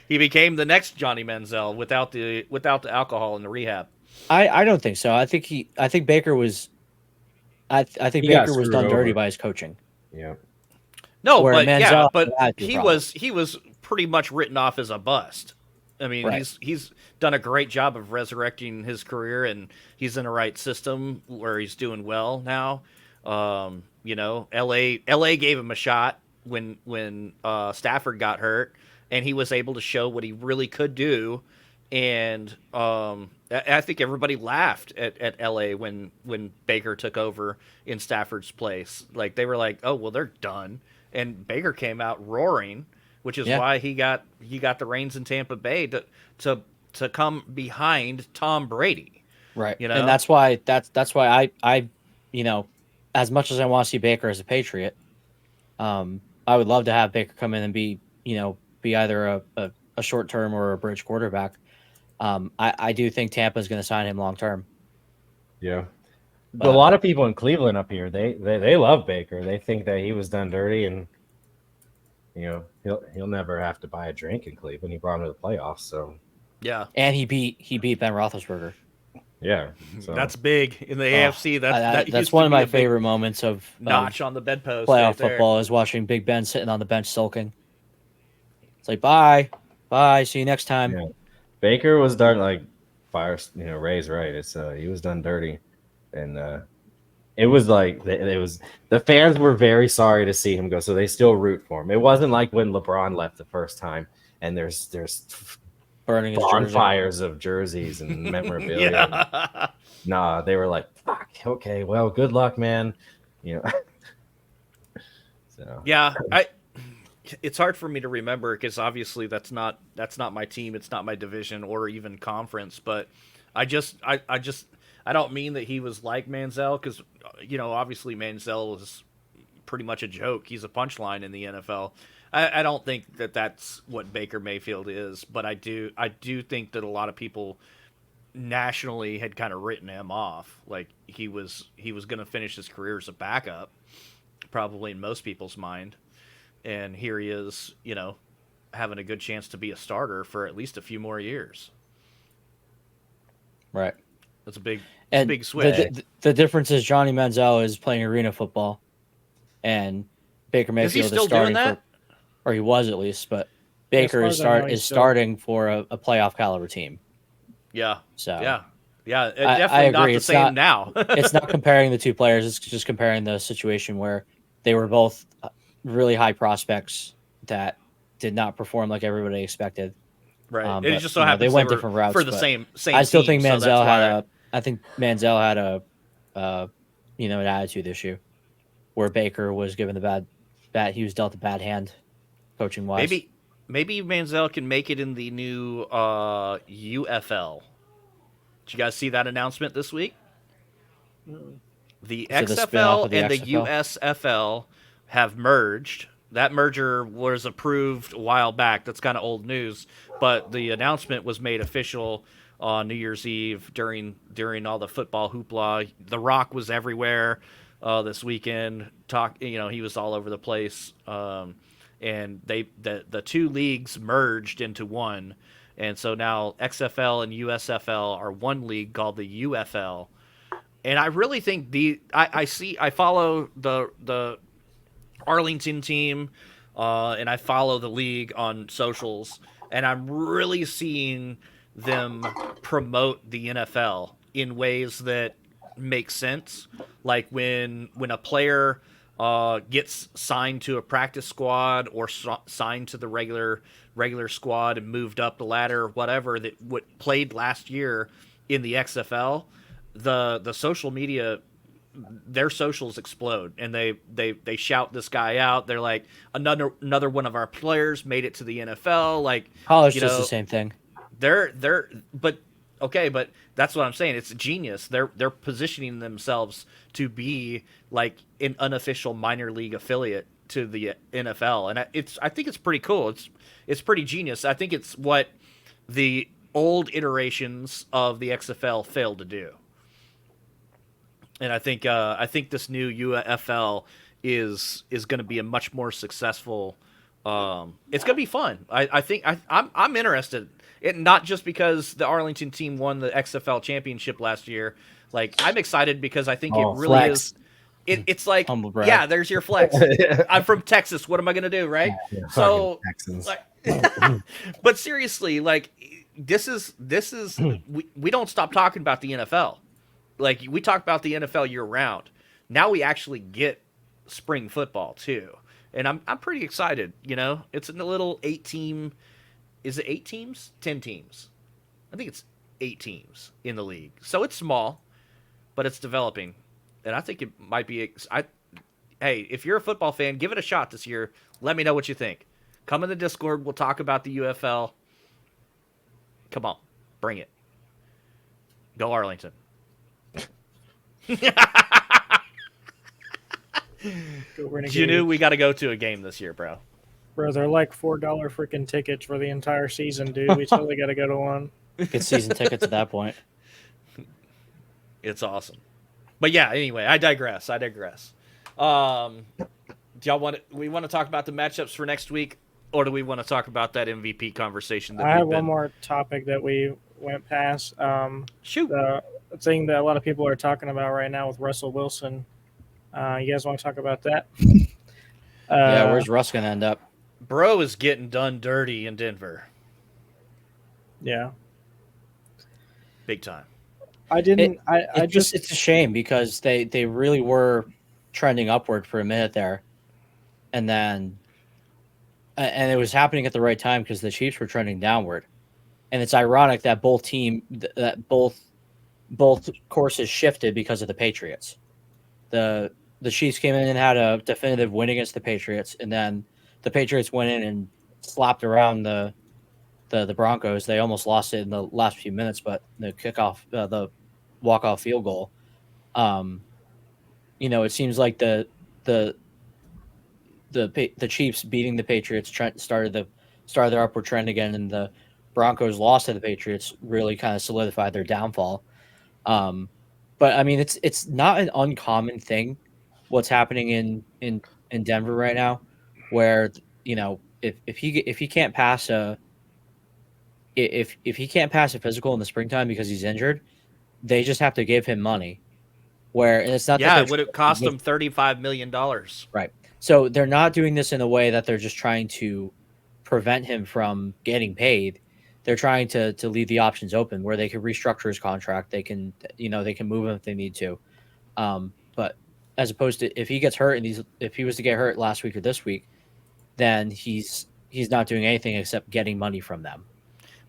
He became the next Johnny Manziel without the alcohol and the rehab. I don't think so. I think Baker was I think He got Baker was screwed done dirty over. by his coaching. Yeah. No, Where but Manziel but had to he probably. was pretty much written off as a bust. I mean, Right. he's done a great job of resurrecting his career, and he's in the right system where he's doing well now. You know, LA gave him a shot when Stafford got hurt, and he was able to show what he really could do. And I think everybody laughed at LA when Baker took over in Stafford's place. Like, they were like, "Oh, well, they're done." And Baker came out roaring, which is why he got the reins in Tampa Bay to come behind Tom Brady. Right. You know? And that's why I you know, as much as I want to see Baker as a Patriot, I would love to have Baker come in and be either a short term or a bridge quarterback. I do think Tampa is going to sign him long term. Yeah. But a lot of people in Cleveland up here, they love Baker. They think that he was done dirty, and he'll never have to buy a drink in Cleveland. He brought him to the playoffs, so Yeah, and he beat Ben Roethlisberger. yeah. So that's big in the AFC. That that's used to one of be my a big favorite moments of notch on the bedpost. playoff right there. football is watching Big Ben sitting on the bench sulking. It's like, bye, see you next time. Yeah. Baker was done like Ray's right. It's he was done dirty, and it was like the fans were very sorry to see him go, so they still root for him. It wasn't like when LeBron left the first time, and there's Burning his jersey. bonfires of jerseys and memorabilia. Yeah. Nah, they were like, "Fuck, okay, well, good luck, man." So Yeah, it's hard for me to remember because obviously that's not my team, it's not my division or even conference. But I don't mean that he was like Manziel, because obviously Manziel is pretty much a joke. He's a punchline in the NFL. I don't think that that's what Baker Mayfield is, but I do think that a lot of people nationally had kind of written him off, like he was going to finish his career as a backup, probably in most people's mind. And here he is, having a good chance to be a starter for at least a few more years. Right. That's a big switch. The difference is Johnny Manziel is playing arena football, and Baker Mayfield still is starting doing that? or he was at least, but Baker as far as I know, he's still- starting for a playoff caliber team. Yeah. So Yeah. I Definitely not agree. the It's same not- now. it's not comparing the two players. It's just comparing the situation where they were both really high prospects that did not perform like everybody expected. Right. But, It just so happens they went were different routes for the but same I still team, think so Manziel that's why I think Manziel had an attitude issue where Baker was given he was dealt a bad hand coaching wise. maybe Manziel can make it in the new UFL. Did you guys see that announcement this week? The So the spin-off XFL of the and the XFL? USFL have merged. That merger was approved a while back. That's kind of old news, but the announcement was made official on New Year's Eve during all the football hoopla. The Rock was everywhere this weekend. He was all over the place. And the two leagues merged into one, and so now XFL and USFL are one league called the UFL. And I really think I follow the Arlington team, and I follow the league on socials, and I'm really seeing them promote the NFL in ways that make sense. Like when a player gets signed to a practice squad or signed to the regular regular squad and moved up the ladder or whatever that played last year in the XFL, the social media, their socials explode, and they shout this guy out. They're like, another one of our players made it to the NFL. Like, College you does the know, same thing. they're but okay, but that's what I'm saying. It's genius. They're positioning themselves to be like an unofficial minor league affiliate to the NFL, and I think it's pretty cool. It's pretty genius. I think it's what the old iterations of the XFL failed to do. And I think this new UFL is going to be a much more successful. It's going to be fun. I'm interested. Not just because the Arlington team won the XFL championship last year. Like, I'm excited because I think it really flex. is. It's like, Humble brag. yeah, there's your flex. I'm from Texas. What am I going to do, right? Yeah, So, Texans. like, but seriously, like, this is we don't stop talking about the NFL. Like, we talk about the NFL year round. Now we actually get spring football too, and I'm pretty excited. You know, it's in a little 8-team. Is it 8 teams? 10 teams? I think it's 8 teams in the league. So it's small, but it's developing, and I think it might be. Hey, if you're a football fan, give it a shot this year. Let me know what you think. Come in the Discord. We'll talk about the UFL. Come on, bring it. Go Arlington. Go Renegades. You knew we got to go to a game this year, bro. Bro, they're like $4 freaking tickets for the entire season, dude. We totally got to go to one. Get season tickets at that point. It's awesome. But yeah, anyway, I digress. Do y'all we want to talk about the matchups for next week, or do we want to talk about that MVP conversation that I have one more topic that we went past. Shoot. The thing that a lot of people are talking about right now with Russell Wilson. You guys want to talk about that? Yeah, where's Russ going to end up? Bro is getting done dirty in Denver. Yeah. Big time. It's a shame because they really were trending upward for a minute there, and then it was happening at the right time because the Chiefs were trending downward, and it's ironic that both courses shifted because of the Patriots. The Chiefs came in and had a definitive win against the Patriots, and then the Patriots went in and slapped around the Broncos. They almost lost it in the last few minutes, but the kickoff, the walk-off field goal. It seems like the Chiefs beating the Patriots started their upward trend again, and the Broncos lost to the Patriots really kind of solidified their downfall. But I mean, it's not an uncommon thing what's happening in Denver right now, where if he can't pass a physical in the springtime because he's injured, they just have to give him money. And it's not. Yeah, it would have cost them $35 million. Right. So they're not doing this in a way that they're just trying to prevent him from getting paid. They're trying to leave the options open where they can restructure his contract. They can move him if they need to. But as opposed to if he gets hurt and if he was to get hurt last week or this week, then he's not doing anything except getting money from them.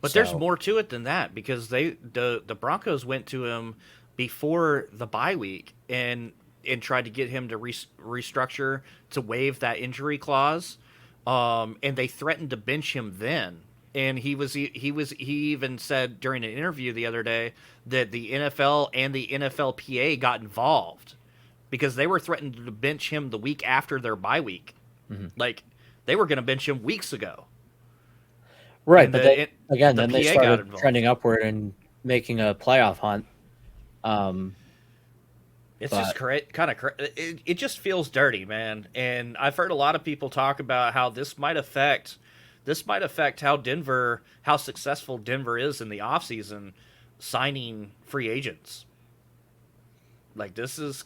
But there's more to it than that, because the Broncos went to him before the bye week and tried to get him to restructure to waive that injury clause, and they threatened to bench him then. And he even said during an interview the other day that the NFL and the NFLPA got involved because they were threatening to bench him the week after their bye week. Mm-hmm. Like, they were going to bench him weeks ago. Right, but then they started trending upward and making a playoff hunt. It's just kind of it just feels dirty, man. And I've heard a lot of people talk about how this might affect how successful Denver is in the offseason signing free agents. Like, this is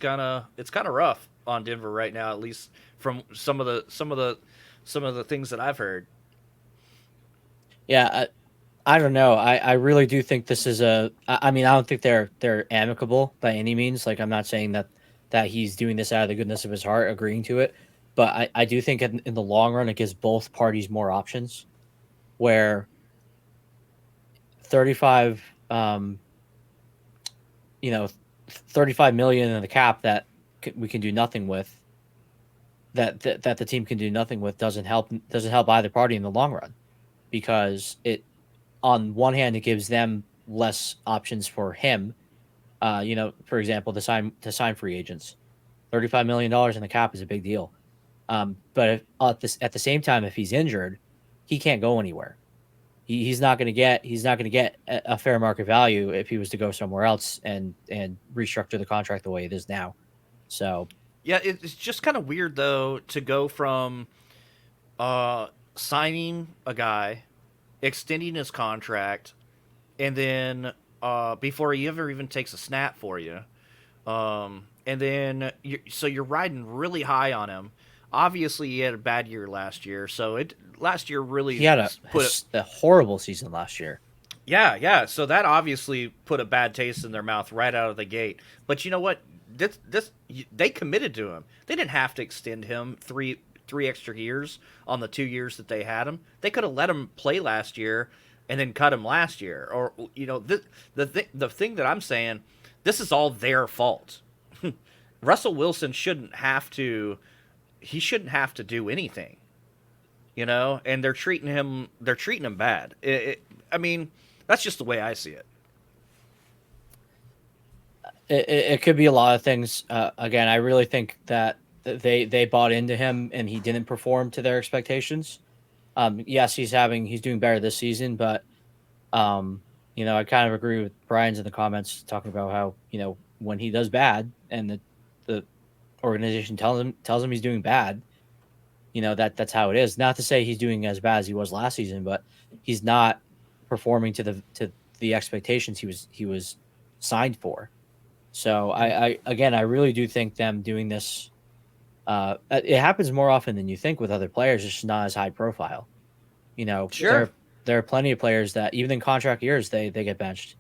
it's kind of rough on Denver right now, at least from some of the things that I've heard. Yeah, I don't know. I really do think this is I mean, I don't think they're amicable by any means. Like, I'm not saying that he's doing this out of the goodness of his heart, agreeing to it. But I do think in the long run, it gives both parties more options. where 35, 35 million in the cap that we can do nothing with, that the team can do nothing with, doesn't help either party in the long run, because it, on one hand, it gives them less options for him. For example, to sign free agents. $35 million in the cap is a big deal. But at the same time, if he's injured, he can't go anywhere. He's not going to get a fair market value if he was to go somewhere else and restructure the contract the way it is now. So Yeah, it's just kind of weird though to go from signing a guy, extending his contract, and then before he ever even takes a snap for you, and then you're riding really high on him. Obviously, he had a bad year last year, so last year really he had a horrible season last year. Yeah. So that obviously put a bad taste in their mouth right out of the gate. But you know what? They committed to him. They didn't have to extend him three extra years on the 2 years that they had him. They could have let him play last year and then cut him last year. Or the thing that I'm saying, this is all their fault. Russell Wilson shouldn't have to do anything, and they're treating him bad. I mean, that's just the way I see it. It could be a lot of things. Again, I really think that they bought into him and he didn't perform to their expectations. Yes, he's doing better this season, but I kind of agree with Brian's in the comments talking about how, when he does bad and the organization tells him he's doing bad, that's how it is. Not to say he's doing as bad as he was last season, but he's not performing to the expectations he was signed for. So I really do think them doing this, it happens more often than you think with other players. It's just not as high profile. Sure. There are plenty of players that even in contract years they get benched.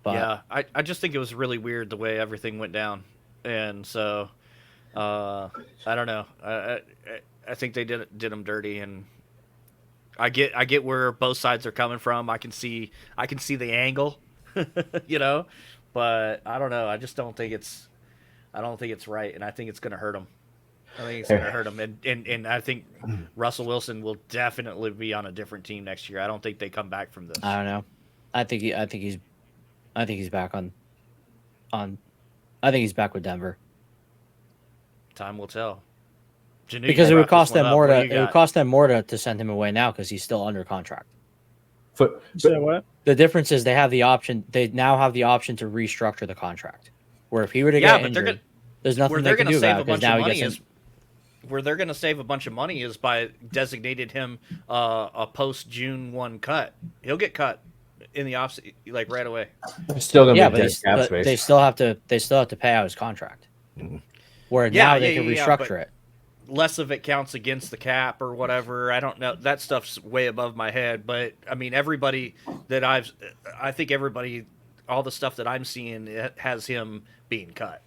But yeah, I just think it was really weird the way everything went down, and so I don't know. I think they did them dirty, and I get where both sides are coming from. I can see the angle, but I don't know. I just don't think it's right, and I think it's going to hurt them. I think it's going to hurt them, and I think Russell Wilson will definitely be on a different team next year. I don't think they come back from this. I don't know. I think he's back on. I think he's back with Denver. Time will tell. Janu, because it would cost them more to send him away now because he's still under contract. So what? The difference is they now have the option to restructure the contract. Where if he were to get injured, there's nothing they can do about it because now he gets where they're going to save a bunch of money is by designated him a post June 1 cut. He'll get cut in the off like right away. Still going to be cap space. They still have to pay out his contract. Mm-hmm. Where now they can restructure it. Less of it counts against the cap or whatever. I don't know. That stuff's way above my head. But I mean, I think everybody, all the stuff that I'm seeing, it has him being cut.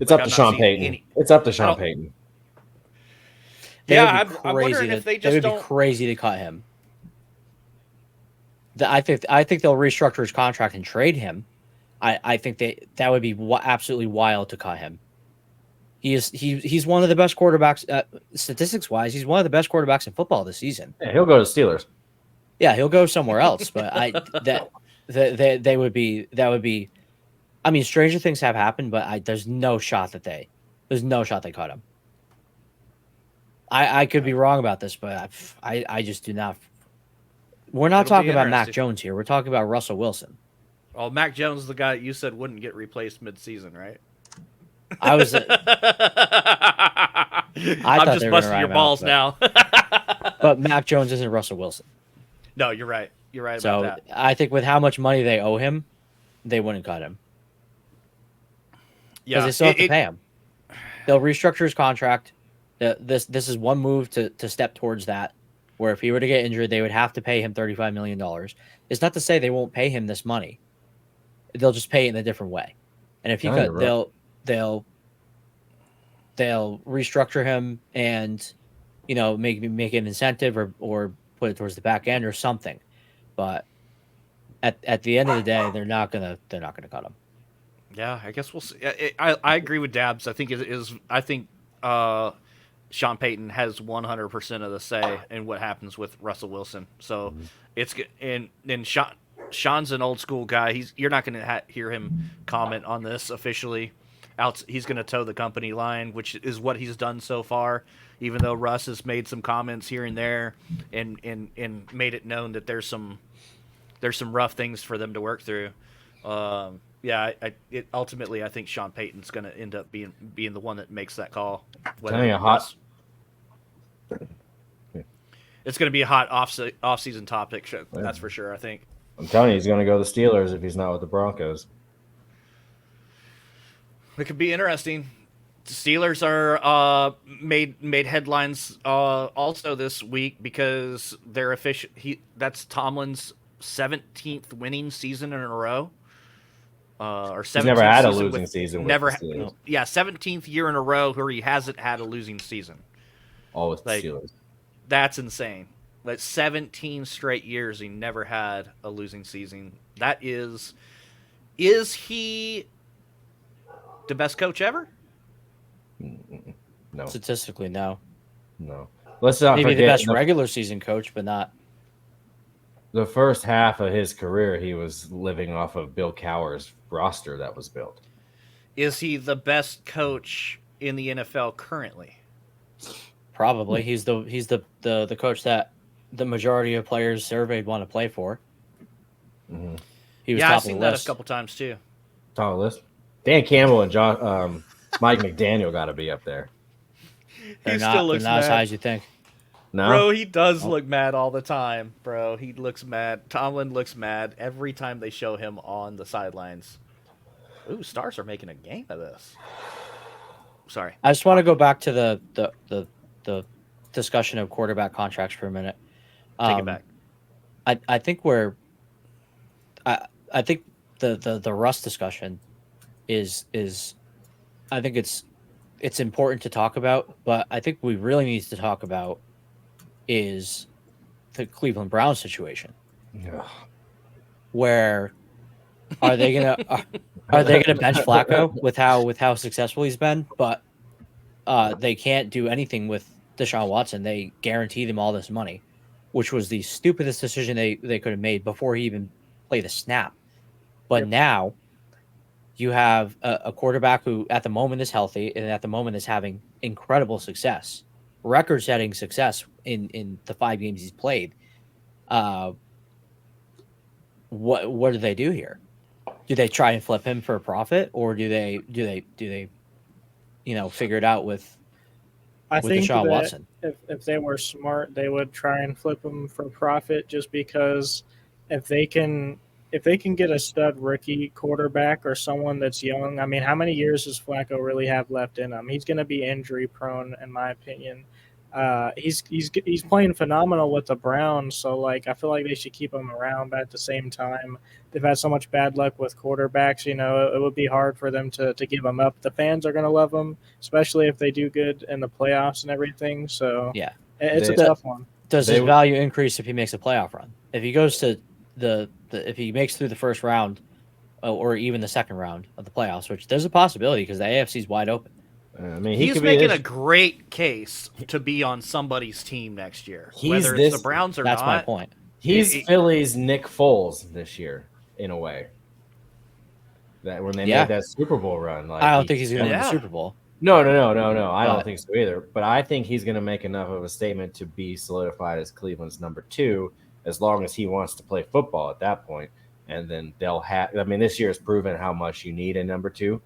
It's up to Sean Payton. It's up to Sean Payton. Yeah, I'm wondering if they just would be crazy to cut him. I think they'll restructure his contract and trade him. I think that would be absolutely wild to cut him. He's one of the best quarterbacks, statistics wise. He's one of the best quarterbacks in football this season. Yeah, he'll go to Steelers. Yeah, he'll go somewhere else. But that would be. I mean, stranger things have happened, but there's no shot they cut him. I could be wrong about this, but I just do not. We're not talking about Mac Jones here. We're talking about Russell Wilson. Well, Mac Jones is the guy that you said wouldn't get replaced mid-season, right? I was. I'm just busting your balls now. But Mac Jones isn't Russell Wilson. No, you're right. You're right about that. So I think with how much money they owe him, they wouldn't cut him. Yeah, because they still have to pay him. They'll restructure his contract. This is one move to step towards that. Where if he were to get injured, they would have to pay him $35 million. It's not to say they won't pay him this money. They'll just pay it in a different way. And if he could, they'll restructure him and make an incentive or put it towards the back end or something. But at the end of the day, they're not gonna cut him. Yeah, I guess we'll see. I agree with Dabs. I think Sean Payton has 100% of the say in what happens with Russell Wilson. So it's and Sean's an old school guy. You're not going to hear him comment on this officially. He's going to toe the company line, which is what he's done so far. Even though Russ has made some comments here and there, and made it known that there's some rough things for them to work through. Ultimately, I think Sean Payton's going to end up being the one that makes that call. It's going to be a hot off-season topic. That's for sure, I think. I'm telling you, he's going to go to the Steelers if he's not with the Broncos. It could be interesting. The Steelers are made headlines also this week because they're that's Tomlin's 17th winning season in a row. Or 17th he's never had a losing season. 17th year in a row where he hasn't had a losing season. All with the Steelers. That's insane. Like 17 straight years he never had a losing season. That is he the best coach ever? No. Statistically, no. Let's not Maybe forget the best regular season coach, but not. The first half of his career, he was living off of Bill Cowher's roster that was built. Is he the best coach in the NFL currently? Probably. He's the coach that the majority of players surveyed want to play for. Mm-hmm. He was top I've seen that a couple times too. Top of the list. Dan Campbell and Mike McDaniel got to be up there. They're not as high as you think. No? Bro, he does look mad all the time, bro. He looks mad. Tomlin looks mad every time they show him on the sidelines. Ooh, Stars are making a game of this. Sorry. I just want to go back to the discussion of quarterback contracts for a minute. Take it back. I think I think the Russ discussion is I think it's important to talk about, but I think we really need to talk about is the Cleveland Browns situation. Yeah. Where are they gonna bench Flacco with how successful he's been, but they can't do anything with Deshaun Watson. They guarantee them all this money, which was the stupidest decision they could have made before he even played a snap. But now you have a quarterback who at the moment is healthy and at the moment is having incredible success, record-setting success in the 5 games he's played. What do they do here? Do they try and flip him for a profit, or do they figure it out with Deshaun Watson? If they were smart, they would try and flip him for profit, just because if they can get a stud rookie quarterback or someone that's young, I mean, how many years does Flacco really have left in him? He's going to be injury prone, in my opinion. He's playing phenomenal with the Browns, so I feel like they should keep him around. But at the same time, they've had so much bad luck with quarterbacks. It would be hard for them to give him up. The fans are going to love him, especially if they do good in the playoffs and everything. So yeah, it's a tough one. Does his value increase if he makes a playoff run? If he goes to if he makes through the first round or even the second round of the playoffs, which there's a possibility because the AFC is wide open. I mean, he's making a great case to be on somebody's team next year, whether it's the Browns or not. That's my point. He's Philly's Nick Foles this year, in a way. That when they made that Super Bowl run, I don't think he's going to win the Super Bowl. No. I don't think so either. But I think he's going to make enough of a statement to be solidified as Cleveland's number 2, as long as he wants to play football at that point. And then they'll have. I mean, this year has proven how much you need a number 2.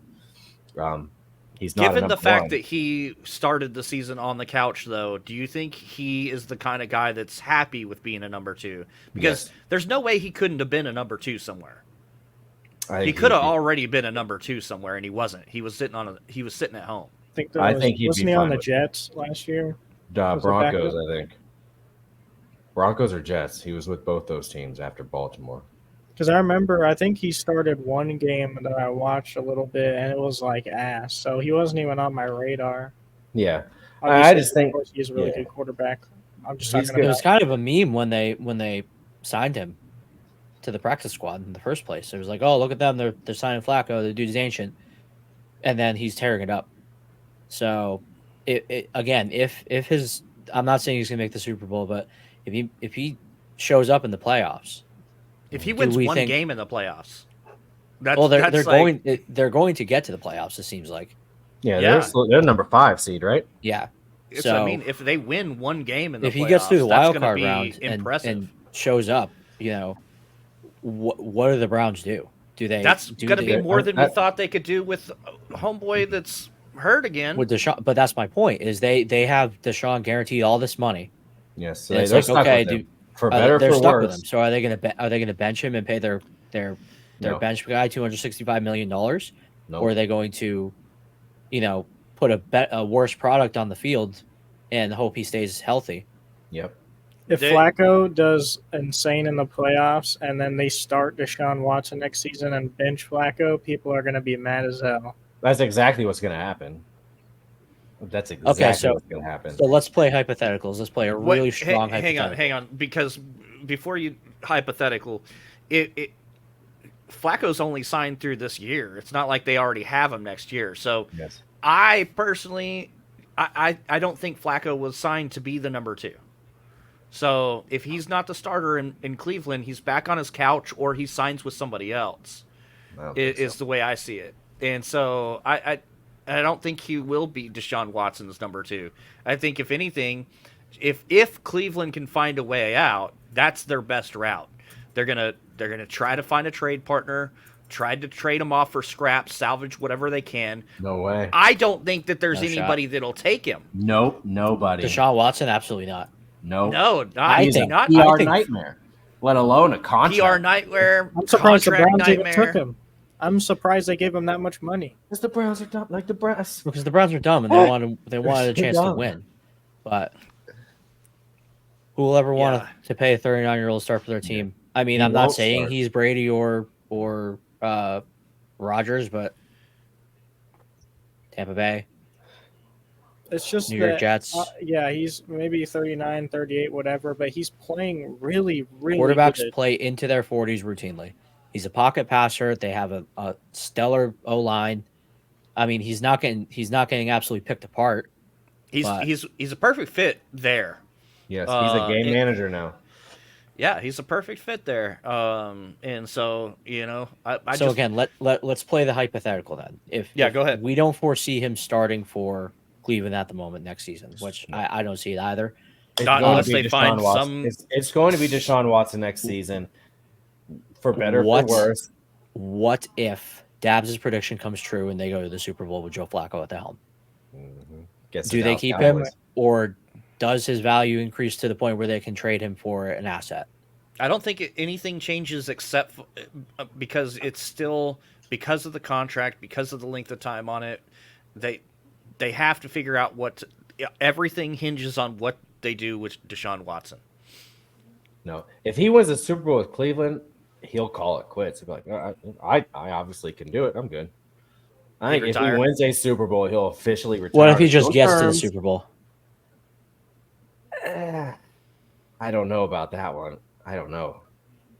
He's not given the fact that he started the season on the couch, though. Do you think he is the kind of guy that's happy with being a number 2? Because there's no way he couldn't have been a number 2 somewhere. He could have already been a number 2 somewhere, and he wasn't. He was sitting at home. Wasn't he on the Jets last year? Broncos, I think. Broncos or Jets. He was with both those teams after Baltimore. Because I remember, I think he started one game that I watched a little bit, and it was like ass. So he wasn't even on my radar. Yeah. I just think he's a really good quarterback. I'm just He's talking good. It about. was kind of a meme when they signed him to the practice squad in the first place. It was like, oh, look at them, they're signing Flacco. The dude's ancient, and then he's tearing it up. So, it again, if his, I'm not saying he's gonna make the Super Bowl, but if he shows up in the playoffs, If he do wins we one think? game in the playoffs, that's Well, that's like they're going to get to the playoffs. It seems like, Yeah, Yeah. they're number 5 seed, right? yeah. it's. So I mean, if they win one game in the if he playoffs, gets through the that's wild going to card be round impressive. and shows up, what do the Browns do? Do they? That's do going to be they, more than we thought they could do with homeboy that's hurt again. with Deshaun? But that's my point. Is they have Deshaun guaranteed all this money. Yes, so And it's they're like, stuck okay, with him. For they're better or for stuck with him. worse. So are they going to bench him and pay their No. bench guy $265 million, No. or are they going to, put a worse product on the field and hope he stays healthy? Yep. If They- Flacco does insane in the playoffs and then they start Deshaun Watson next season and bench Flacco, people are going to be mad as hell. That's exactly what's going to happen. That's exactly what's going to happen. So let's play hypotheticals. Let's play a really strong hypothetical. Hang on, because before you hypothetical, it Flacco's only signed through this year. It's not like they already have him next year. So Yes. I personally, I don't think Flacco was signed to be the number 2. So if he's not the starter in Cleveland, he's back on his couch or he signs with somebody else. Is the way I see it. And so I don't think he will be Deshaun Watson's number 2. I think if anything, if Cleveland can find a way out, that's their best route. They're gonna try to find a trade partner, try to trade him off for scraps, salvage whatever they can. No way. I don't think that there's No anybody that'll take him. Nope. Nobody. Deshaun Watson, absolutely not. Nope. No, He's think- a not PR think- nightmare, let alone a contract. PR nightmare. I'm surprised the contract Browns even nightmare. took him. I'm surprised they gave him that much money. Because the Browns are dumb. Like the Browns. Because the Browns are dumb and they wanted a so chance to dumb. win. But who will ever want Yeah. to pay a 39-year-old start for their team? I mean, He I'm not won't saying start. he's Brady or Rodgers, but Tampa Bay, It's just New York that, Jets. yeah, he's maybe 39, 38, whatever, but he's playing really, really Quarterbacks good. play into their 40s routinely. He's a pocket passer. They have a stellar O-line. I mean, he's not getting absolutely picked apart. He's a perfect fit there. Yes, he's a game it- manager now. Yeah, he's a perfect fit there. And so So again, let's play the hypothetical then. If go ahead. We don't foresee him starting for Cleveland at the moment next season, which I don't see it either. It's Not going unless to be they Deshaun find Watson. some- It's going to be Deshaun Watson next season. For better, What? for worse. What if Dabbs' prediction comes true and they go to the Super Bowl with Joe Flacco at the helm? Gets Do the they Dallas keep Cowboys. him, or does his value increase to the point where they can trade him for an asset? I don't think anything changes except because it's still because of the contract, because of the length of time on it. They have to figure out everything hinges on what they do with Deshaun Watson. No, if he wins a Super Bowl with Cleveland, he'll call it quits. He'll be like, I obviously can do it. I'm good. I think if retire? he wins a Super Bowl, he'll officially retire. What if he just No gets to the terms. Super Bowl? I don't know about that one. I don't know.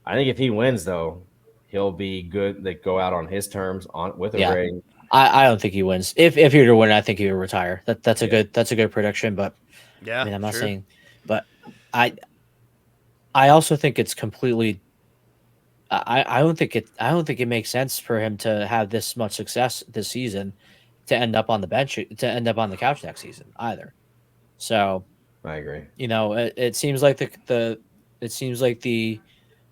I think if he wins, though, he'll be good. They go out on his terms with a Yeah. ring. I don't think he wins. If he were to win, I think he would retire. That's a good prediction. But Yeah, I mean, I'm not true. saying, but I also think it's completely. I don't think it makes sense for him to have this much success this season to end up on the bench, to end up on the couch next season either. So I agree. it seems like the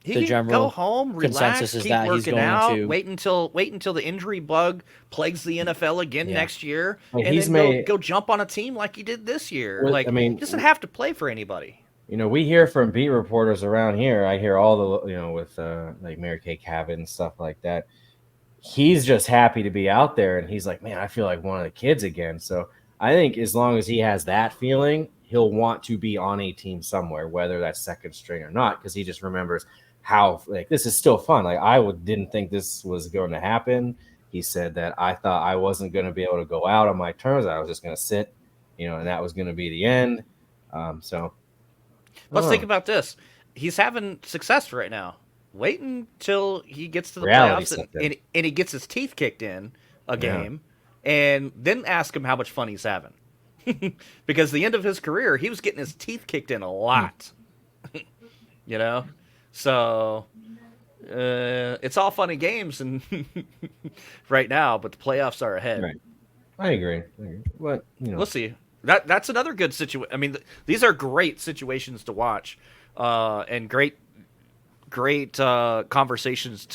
He the can general go home, relax, consensus is keep that he's working going out, to- wait until the injury bug plagues the NFL again Yeah. next year, Like, and he's then made- go jump on a team like he did this year. Well, Like, I mean- he doesn't have to play for anybody. We hear from beat reporters around here. I hear all the, with like Mary Kay Cabin and stuff like that. He's just happy to be out there, and he's like, man, I feel like one of the kids again. So I think as long as he has that feeling, he'll want to be on a team somewhere, whether that's second string or not, because he just remembers how this is still fun. Like didn't think this was going to happen. He said that I thought I wasn't going to be able to go out on my terms. I was just going to sit, and that was going to be the end. So Let's think about this. He's having success right now. Wait until he gets to the Reality playoffs set in. and he gets his teeth kicked in a Yeah. game, and then ask him how much fun he's having. Because the end of his career, he was getting his teeth kicked in a lot. You know? So it's all fun and games and right now, but the playoffs are ahead. Right. I agree. But We'll see. That's another good situation. I mean, these are great situations to watch, and great conversations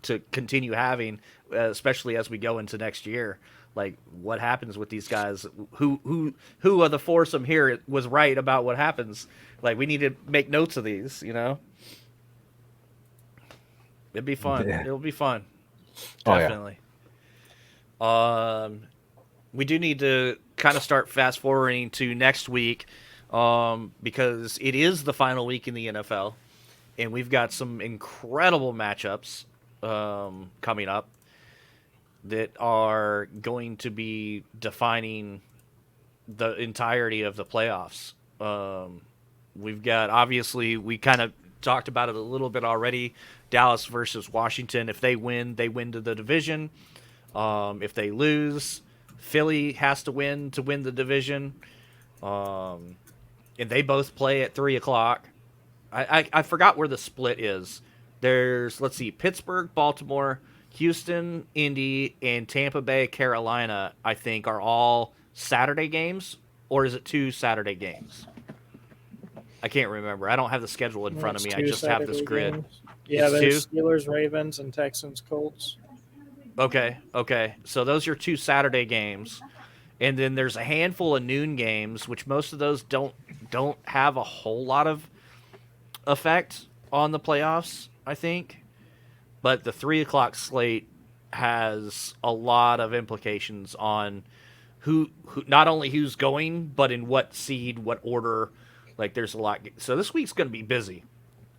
to continue having, especially as we go into next year. Like, what happens with these guys? Who of the foursome here was right about what happens? Like, we need to make notes of these. It'd be fun. Yeah. It'll be fun. Oh, yeah. Definitely. We do need to kind of start fast forwarding to next week, because it is the final week in the NFL, and we've got some incredible matchups coming up that are going to be defining the entirety of the playoffs. We've got, obviously, we kind of talked about it a little bit already, Dallas versus Washington. If they win to the division. If they lose, Philly has to win the division. And they both play at 3 o'clock. I forgot where the split is. There's, let's see, Pittsburgh, Baltimore, Houston, Indy, and Tampa Bay, Carolina, I think, are all Saturday games. Or is it 2 Saturday games? I can't remember. I don't have the schedule in front of me. I just have this grid. Games. Yeah, It's there's 2? Steelers, Ravens, and Texans, Colts. Okay. So those are 2 Saturday games. And then there's a handful of noon games, which most of those don't have a whole lot of effect on the playoffs, I think. But the 3 o'clock slate has a lot of implications on who not only who's going, but in what seed, what order. Like, there's a lot. So this week's going to be busy.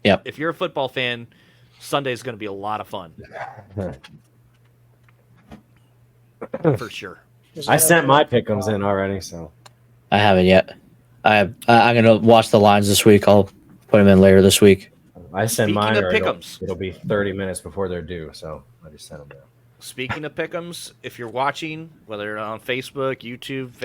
Yep. If you're a football fan, Sunday's going to be a lot of fun. For sure. I sent my pick'ems in already, so I haven't yet. I'm gonna watch the lines this week. I'll put them in later this week. I sent Speaking mine. of Or pick'ems. it'll be 30 minutes before they're due, so I just sent them down. Speaking of pick'ems, if you're watching, whether on Facebook, YouTube,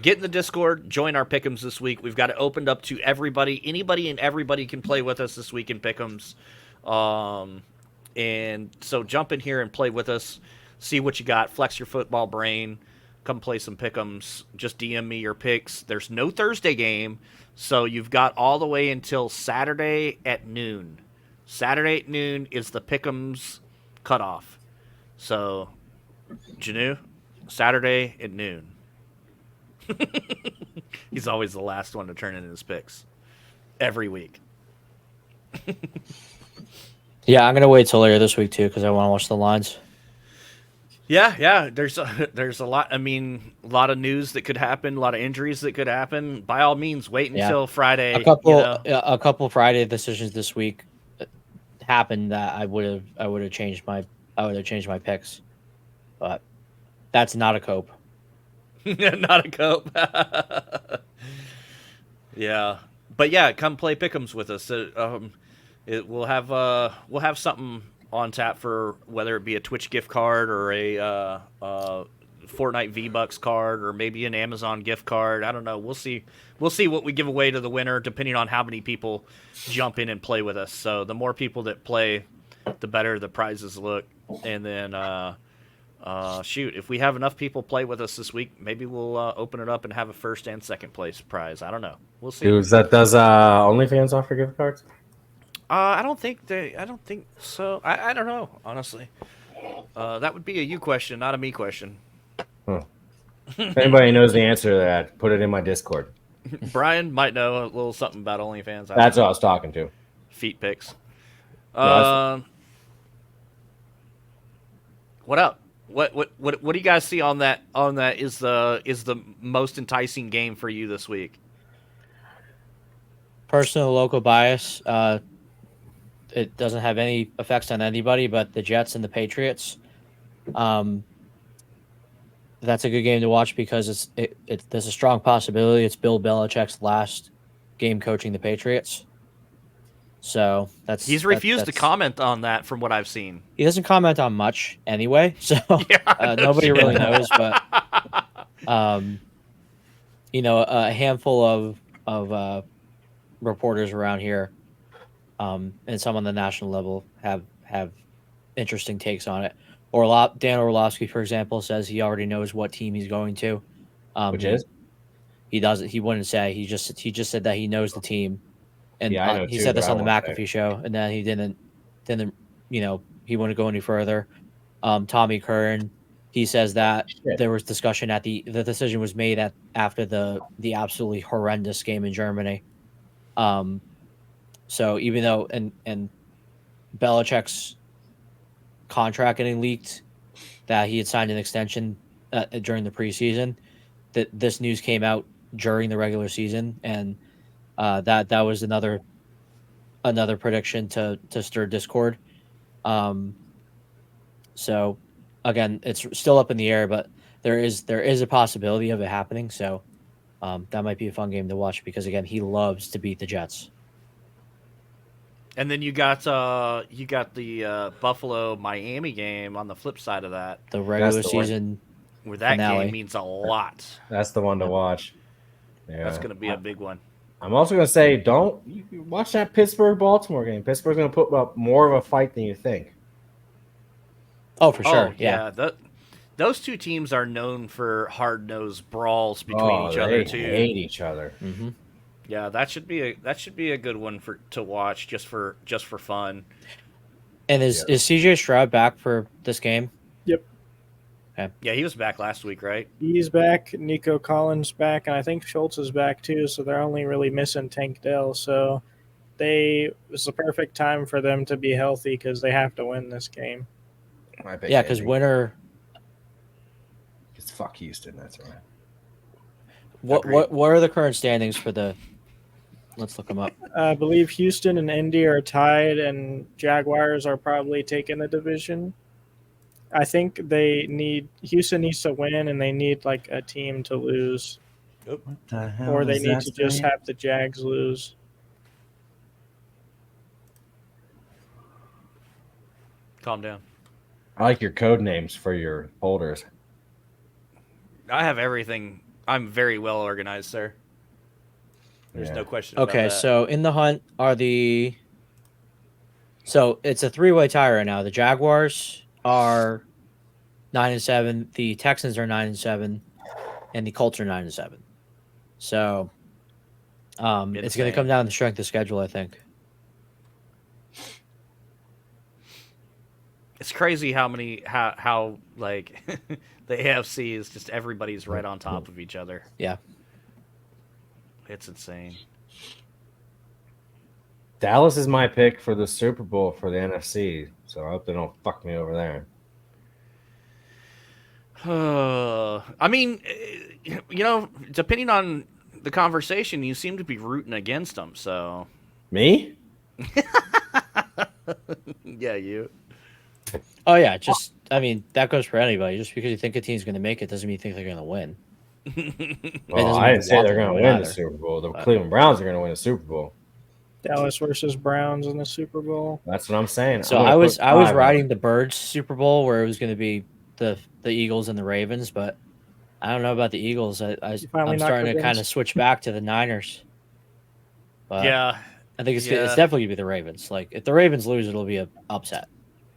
get in the Discord, join our pick'ems this week. We've got it opened up to everybody. Anybody and everybody can play with us this week in pick'ems. And so jump in here and play with us. See what you got. Flex your football brain. Come play some pick'ems. Just DM me your picks. There's no Thursday game, so you've got all the way until Saturday at noon. Saturday at noon is the pick'ems cutoff. So, Janu, Saturday at noon. He's always the last one to turn in his picks. Every week. Yeah, I'm gonna wait till later this week too because I want to watch the lines. Yeah. There's a lot. I mean, a lot of news that could happen. A lot of injuries that could happen. By all means, wait until Friday. A couple Friday decisions this week happened that I would have changed my picks, but that's not a cope. Not a cope. Yeah, but yeah, come play pick'ems with us. We'll have something on tap for whether it be a Twitch gift card or a Fortnite V-Bucks card or maybe an Amazon gift card. I don't know. We'll see what we give away to the winner depending on how many people jump in and play with us. So the more people that play, the better the prizes look. And then, if we have enough people play with us this week, maybe we'll open it up and have a first and second place prize. I don't know. We'll see. Does OnlyFans offer gift cards? I don't think so. I don't know, honestly. That would be a you question, not a me question. Huh. If anybody knows the answer to that, put it in my Discord. Brian might know a little something about OnlyFans. That's what I was talking to. Feet pics. No, What up? What do you guys see on that? Is the most enticing game for you this week? Personal local bias. It doesn't have any effects on anybody but the Jets and the Patriots. That's a good game to watch because there's a strong possibility it's Bill Belichick's last game coaching the Patriots. So He's refused to comment on that from what I've seen. He doesn't comment on much anyway, so Yeah, nobody really knows. But a handful of reporters around here, and some on the national level have interesting takes on it. Dan Orlovsky, for example, says he already knows what team he's going to. Which is? He doesn't. He wouldn't say. He just said that he knows the team, and Yeah, I know he too, said but this I on the won't say. McAfee show, and then he didn't. He wouldn't go any further. Tommy Curran, he says that there was discussion the decision was made after the absolutely horrendous game in Germany. So even though and Belichick's contract getting leaked, that he had signed an extension during the preseason, that this news came out during the regular season, and that was another prediction to stir discord. So again, it's still up in the air, but there is a possibility of it happening. So that might be a fun game to watch because again, he loves to beat the Jets. And then you got the Buffalo Miami game on the flip side of that. The regular season where that finale. game means a lot. That's the one to watch. Yeah. That's going to be a big one. I'm also going to say, don't watch that Pittsburgh-Baltimore game. Pittsburgh's going to put up more of a fight than you think. Oh, for sure. Yeah. Those two teams are known for hard-nosed brawls between each other too. They hate each other. Mm-hmm. Yeah, that should be a good one to watch just for fun. And is CJ Stroud back for this game? Yep. Okay. Yeah, he was back last week, right? He's back. Nico Collins back, and I think Schultz is back too. So they're only really missing Tank Dell. So it's the perfect time for them to be healthy because they have to win this game. Yeah, because winner. It's fuck Houston. That's right. What are the current standings for the? Let's look them up. I believe Houston and Indy are tied, and Jaguars are probably taking the division. I think Houston needs to win, and they need like a team to lose. What the hell? Or they need to just have the Jags lose. Calm down. I like your code names for your folders. I have everything. I'm very well organized, sir. There's no question about that. Okay, so in the hunt are So it's a three-way tie right now. The Jaguars are 9-7, the Texans are 9-7, and the Colts are 9-7. So it's going to come down to strength of schedule, I think. It's crazy how like the AFC is just everybody's right on top of each other. Yeah. It's insane. Dallas is my pick for the Super Bowl for the NFC, so I hope they don't fuck me over there. I mean, depending on the conversation, you seem to be rooting against them, so. Me? Yeah, you. Oh, yeah, that goes for anybody. Just because you think a team's going to make it doesn't mean you think they're going to win. Well, I didn't say they're going to win the Super Bowl. The Cleveland Browns are going to win the Super Bowl. Dallas versus Browns in the Super Bowl. That's what I'm saying. So I was riding the Birds Super Bowl where it was going to to be the Eagles and the Ravens, but I don't know about the Eagles. I'm starting to kind of switch back to the Niners. But yeah, I think it's definitely going to be the Ravens. Like if the Ravens lose, it'll be an upset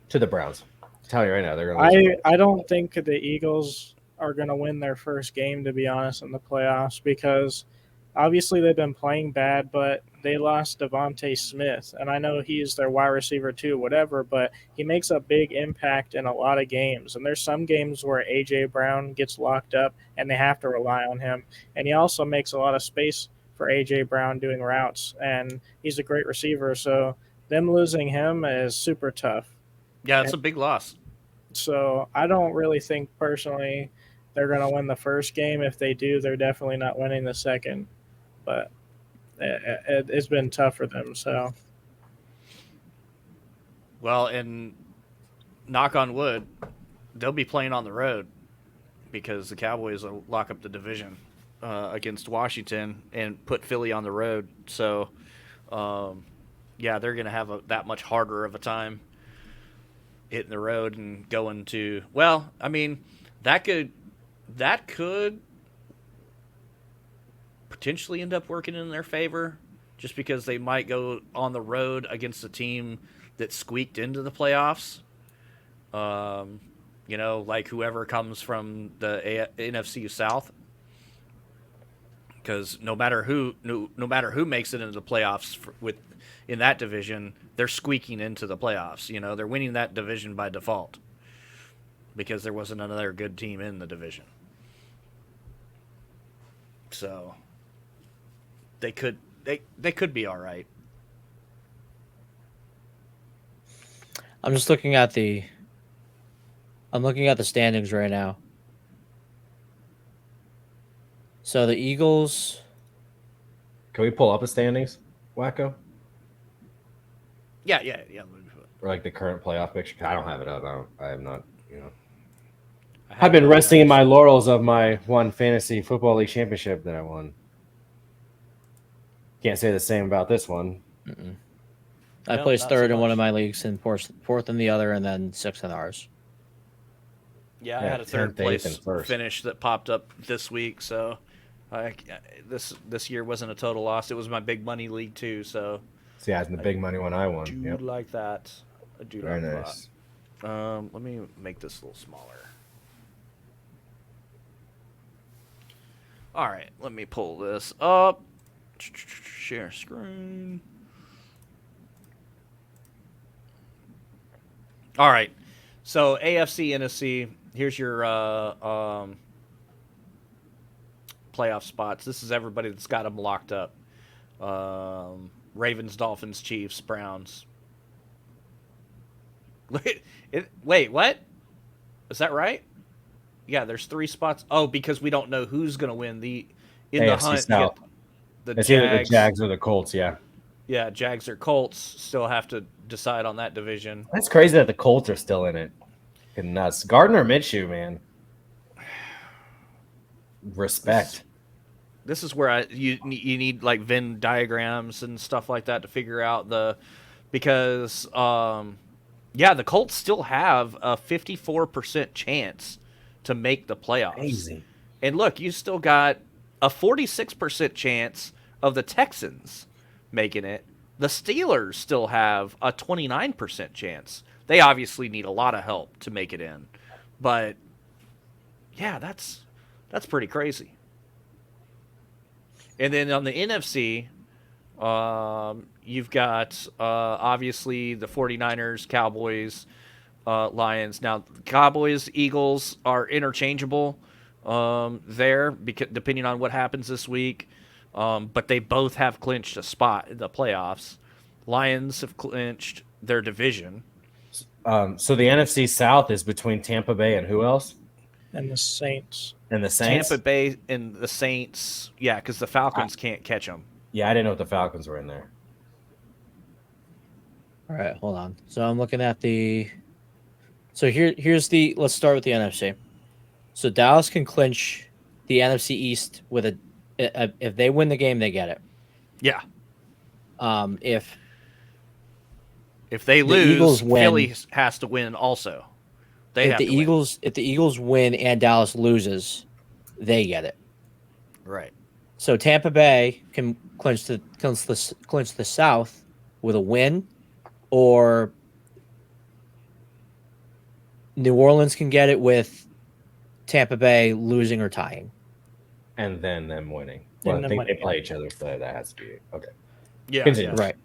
to the Browns. I'm telling you right now, they're going to lose. I don't think the Eagles are going to win their first game, to be honest, in the playoffs because obviously they've been playing bad, but they lost Devontae Smith, and I know he's their wide receiver too, whatever, but he makes a big impact in a lot of games. And there's some games where A.J. Brown gets locked up, and they have to rely on him. And he also makes a lot of space for A.J. Brown doing routes, and he's a great receiver. So them losing him is super tough. Yeah, it's a big loss. So I don't really think personally they're going to win the first game. If they do, they're definitely not winning the second. But it's been tough for them. So, well, and knock on wood, they'll be playing on the road because the Cowboys will lock up the division against Washington and put Philly on the road. So, yeah, they're going to have that much harder of a time hitting the road and going to. Well, I mean, that could potentially end up working in their favor, just because they might go on the road against a team that squeaked into the playoffs. Like whoever comes from the NFC South, because no matter who makes it into the playoffs in that division, they're squeaking into the playoffs. They're winning that division by default because there wasn't another good team in the division. So they could be all right. I'm looking at the standings right now. So the Eagles. Can we pull up the standings, Wakko? Yeah. Or like the current playoff picture? I don't have it up. I have not. I've I've been resting in my laurels of my one fantasy football league championship that I won. Can't say the same about this one. Mm-mm. I No, placed not third so in one much. of my leagues and fourth in the other, and then sixth in ours. Yeah, I Yeah, had a third 10th, 8th, place and first. finish that popped up this week, so this year wasn't a total loss. It was my big money league too, so See, yeah, it's the big money one I won. do Yep. like that. I do Very like nice. that. Let me make this a little smaller. All right, let me pull this up. Share screen. All right, so AFC, NFC. Here's your playoff spots. This is everybody that's got them locked up. Ravens, Dolphins, Chiefs, Browns. Wait, what? Is that right? Yeah, there's 3 spots. Oh, because we don't know who's going to win the AFC hunt. South. The It's either the Jags. Jags or the Colts, yeah. Yeah, Jags or Colts still have to decide on that division. That's crazy that the Colts are still in it. Fucking nuts. Gardner Minshew, man. Respect. This is where you need like Venn diagrams and stuff like that to figure out because the Colts still have a 54% chance to make the playoffs. Amazing. And look, you still got a 46% chance of the Texans making it. The Steelers still have a 29% chance. They obviously need a lot of help to make it in. But yeah, that's pretty crazy. And then on the NFC, you've got obviously the 49ers, Cowboys, Lions. Now, Cowboys, Eagles are interchangeable there, depending on what happens this week. But they both have clinched a spot in the playoffs. Lions have clinched their division. So the NFC South is between Tampa Bay and who else? And the Saints. And the Saints? Tampa Bay and the Saints, yeah, because the Falcons can't catch them. Yeah, I didn't know if the Falcons were in there. All right, hold on. So I'm looking at the. So here's the. Let's start with the NFC. So Dallas can clinch the NFC East with a. If they win the game, they get it. Yeah. If they lose, Eagles win- Philly has to win also. if the Eagles win and Dallas loses, they get it. Right. So Tampa Bay can clinch the South with a win, or New Orleans can get it with Tampa Bay losing or tying. And then them winning. And Well, I them think they winning, play each other, so that has to be okay. Yeah. Continue. Yeah. Right.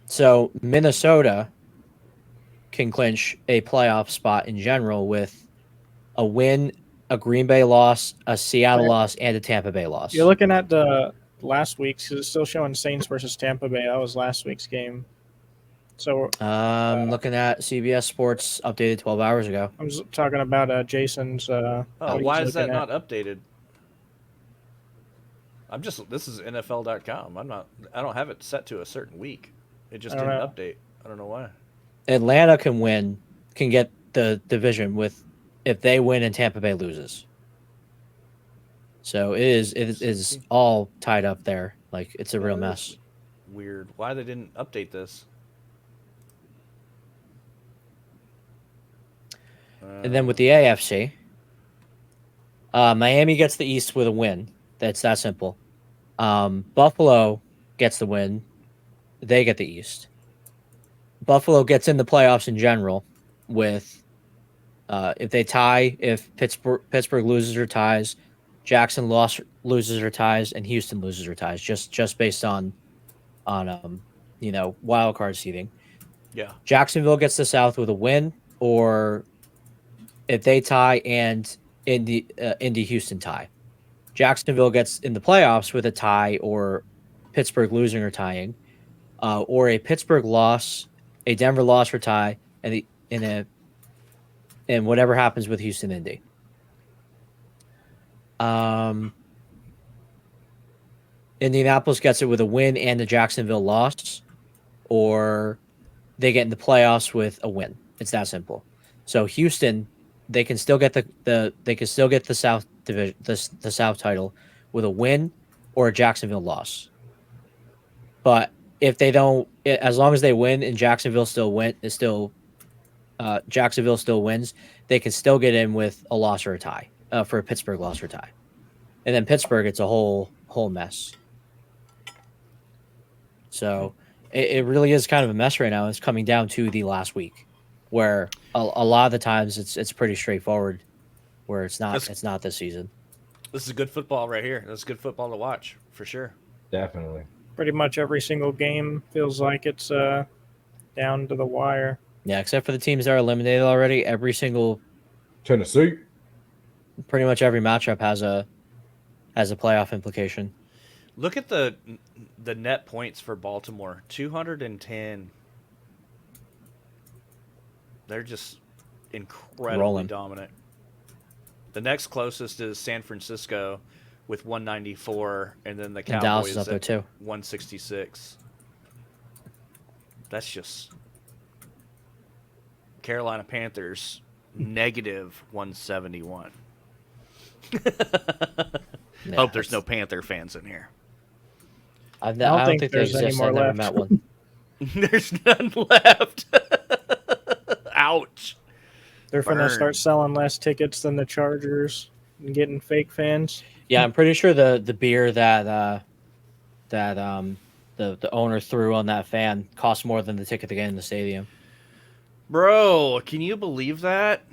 So Minnesota can clinch a playoff spot in general with a win, a Green Bay loss, a Seattle loss, and a Tampa Bay loss. You're looking at the last week's. It's still showing Saints versus Tampa Bay. That was last week's game. So Looking at CBS Sports updated 12 hours ago. I'm just talking about Jason's. Oh, what why he's is that looking at. not updated? This is NFL.com. I don't have it set to a certain week. It just I don't didn't know. update. I don't know why. Atlanta can get the division if they win and Tampa Bay loses. So it is all tied up there. Like it's a real mess. Weird. Why they didn't update this? And then with the AFC, Miami gets the East with a win. That's that simple. Buffalo gets the win. They get the East. Buffalo gets in the playoffs in general with if they tie, if Pittsburgh loses or ties, Jackson loses or ties, and Houston loses or ties, just based on wild card seeding. Yeah. Jacksonville gets the South with a win, or if they tie and Indy Houston tie. Jacksonville gets in the playoffs with a tie or Pittsburgh losing or tying, or a Pittsburgh loss, a Denver loss or tie, and whatever happens with Houston Indy. Indianapolis gets it with a win and a Jacksonville loss, or they get in the playoffs with a win. It's that simple. So Houston, they can still get the South division, the South title with a win or a Jacksonville loss. But if they don't, as long as they win and Jacksonville still wins, they can still get in with a loss or a tie for a Pittsburgh loss or tie. And then Pittsburgh, it's a whole mess. So it really is kind of a mess right now. It's coming down to the last week, where a lot of the times it's pretty straightforward. Where it's not this season. This is good football right here. This is good football to watch for sure. Definitely. Pretty much every single game feels like it's down to the wire. Yeah, except for the teams that are eliminated already. Every single Tennessee. Pretty much every matchup has a playoff implication. Look at the net points for Baltimore, 210. They're just incredibly dominant. The next closest is San Francisco with 194, and then the Cowboys Dallas is up there too. 166. That's just Carolina Panthers negative 171. Hope there's no Panther fans in here. I don't think there's any more left. Met one. There's none left. Ouch. They're going to start selling less tickets than the Chargers and getting fake fans. Yeah, I'm pretty sure the beer that the owner threw on that fan cost more than the ticket to get in the stadium. Bro, can you believe that?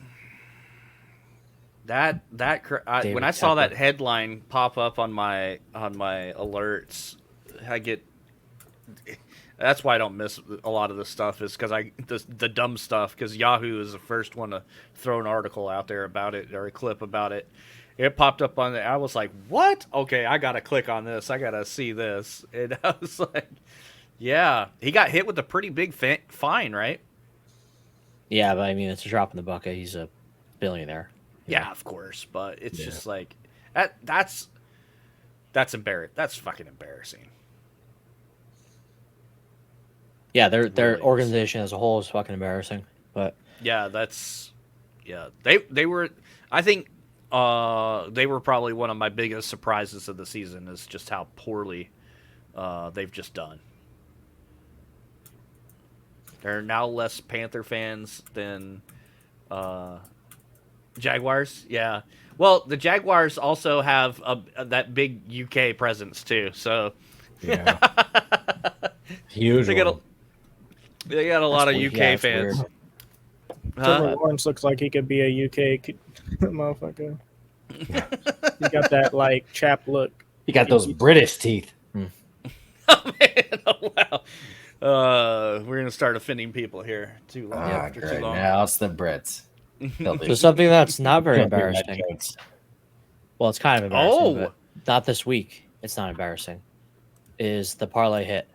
When I saw that headline pop up on my alerts, I get. That's why I don't miss a lot of this stuff, is because the dumb stuff, because Yahoo is the first one to throw an article out there about it, or a clip about it. It popped up on it. I was like, what? Okay, I got to click on this. I got to see this. And I was like, yeah. He got hit with a pretty big fine, right? Yeah, but I mean, it's a drop in the bucket. He's a billionaire. Yeah, of course. But it's just like, that's embarrassing. That's fucking embarrassing. Yeah, their organization as a whole is fucking embarrassing. But yeah, they were. I think they were probably one of my biggest surprises of the season, is just how poorly they've just done. There are now less Panther fans than Jaguars. Yeah. Well, the Jaguars also have that big UK presence too. So yeah, huge. They got a lot of UK fans. Trevor Lawrence looks like he could be a UK motherfucker. He got that like chap look. He got those British teeth. Oh man! Oh wow! We're gonna start offending people here too long. After too long. Now it's the Brits. So something that's not very embarrassing. Well, it's kind of embarrassing, but not this week. It's not embarrassing. Is the parlay hit?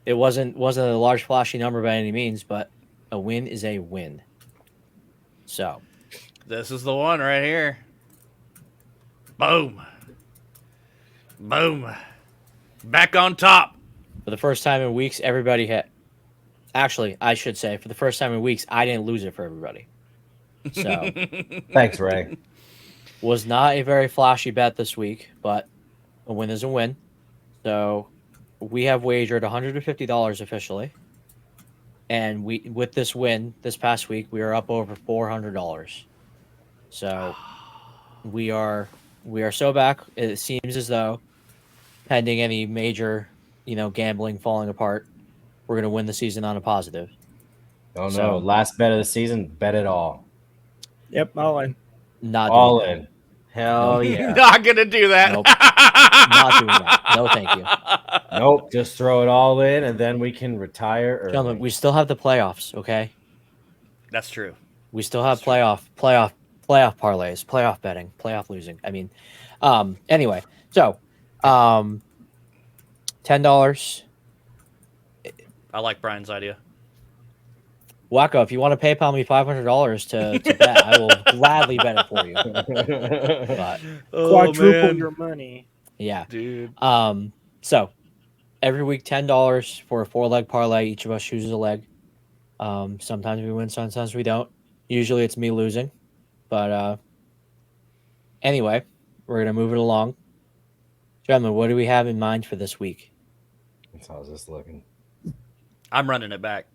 It wasn't a large flashy number by any means, but a win is a win. So this is the one right here. Boom. Boom. Back on top. For the first time in weeks, everybody hit. Actually, I should say, for the first time in weeks, I didn't lose it for everybody. So thanks, Ray. Was not a very flashy bet this week, but a win is a win. So we have wagered $150 officially. And with this win this past week, we are up over $400. So we are so back. It seems as though, pending any major, gambling falling apart, we're gonna win the season on a positive. Oh no! So- Last bet of the season, bet it all. Yep, all in. Not All doing that. in. Hell yeah. Not gonna do that. Nope. Not doing that. No, thank you. Nope. Just throw it all in, and then we can retire early. Gentlemen, we still have the playoffs, okay? That's true. We still have playoff parlays, playoff betting, playoff losing. I mean, anyway, so $10. I like Brian's idea. Wakko, if you want to PayPal me $500 to bet, I will gladly bet it for you. But Quadruple your money. yeah, dude. So every week $10 for a 4-leg parlay. Each of us chooses a leg. Sometimes we win, sometimes we don't. Usually it's me losing, but anyway, we're gonna move it along. Gentlemen, what do we have in mind for this week? How's this looking? I'm running it back.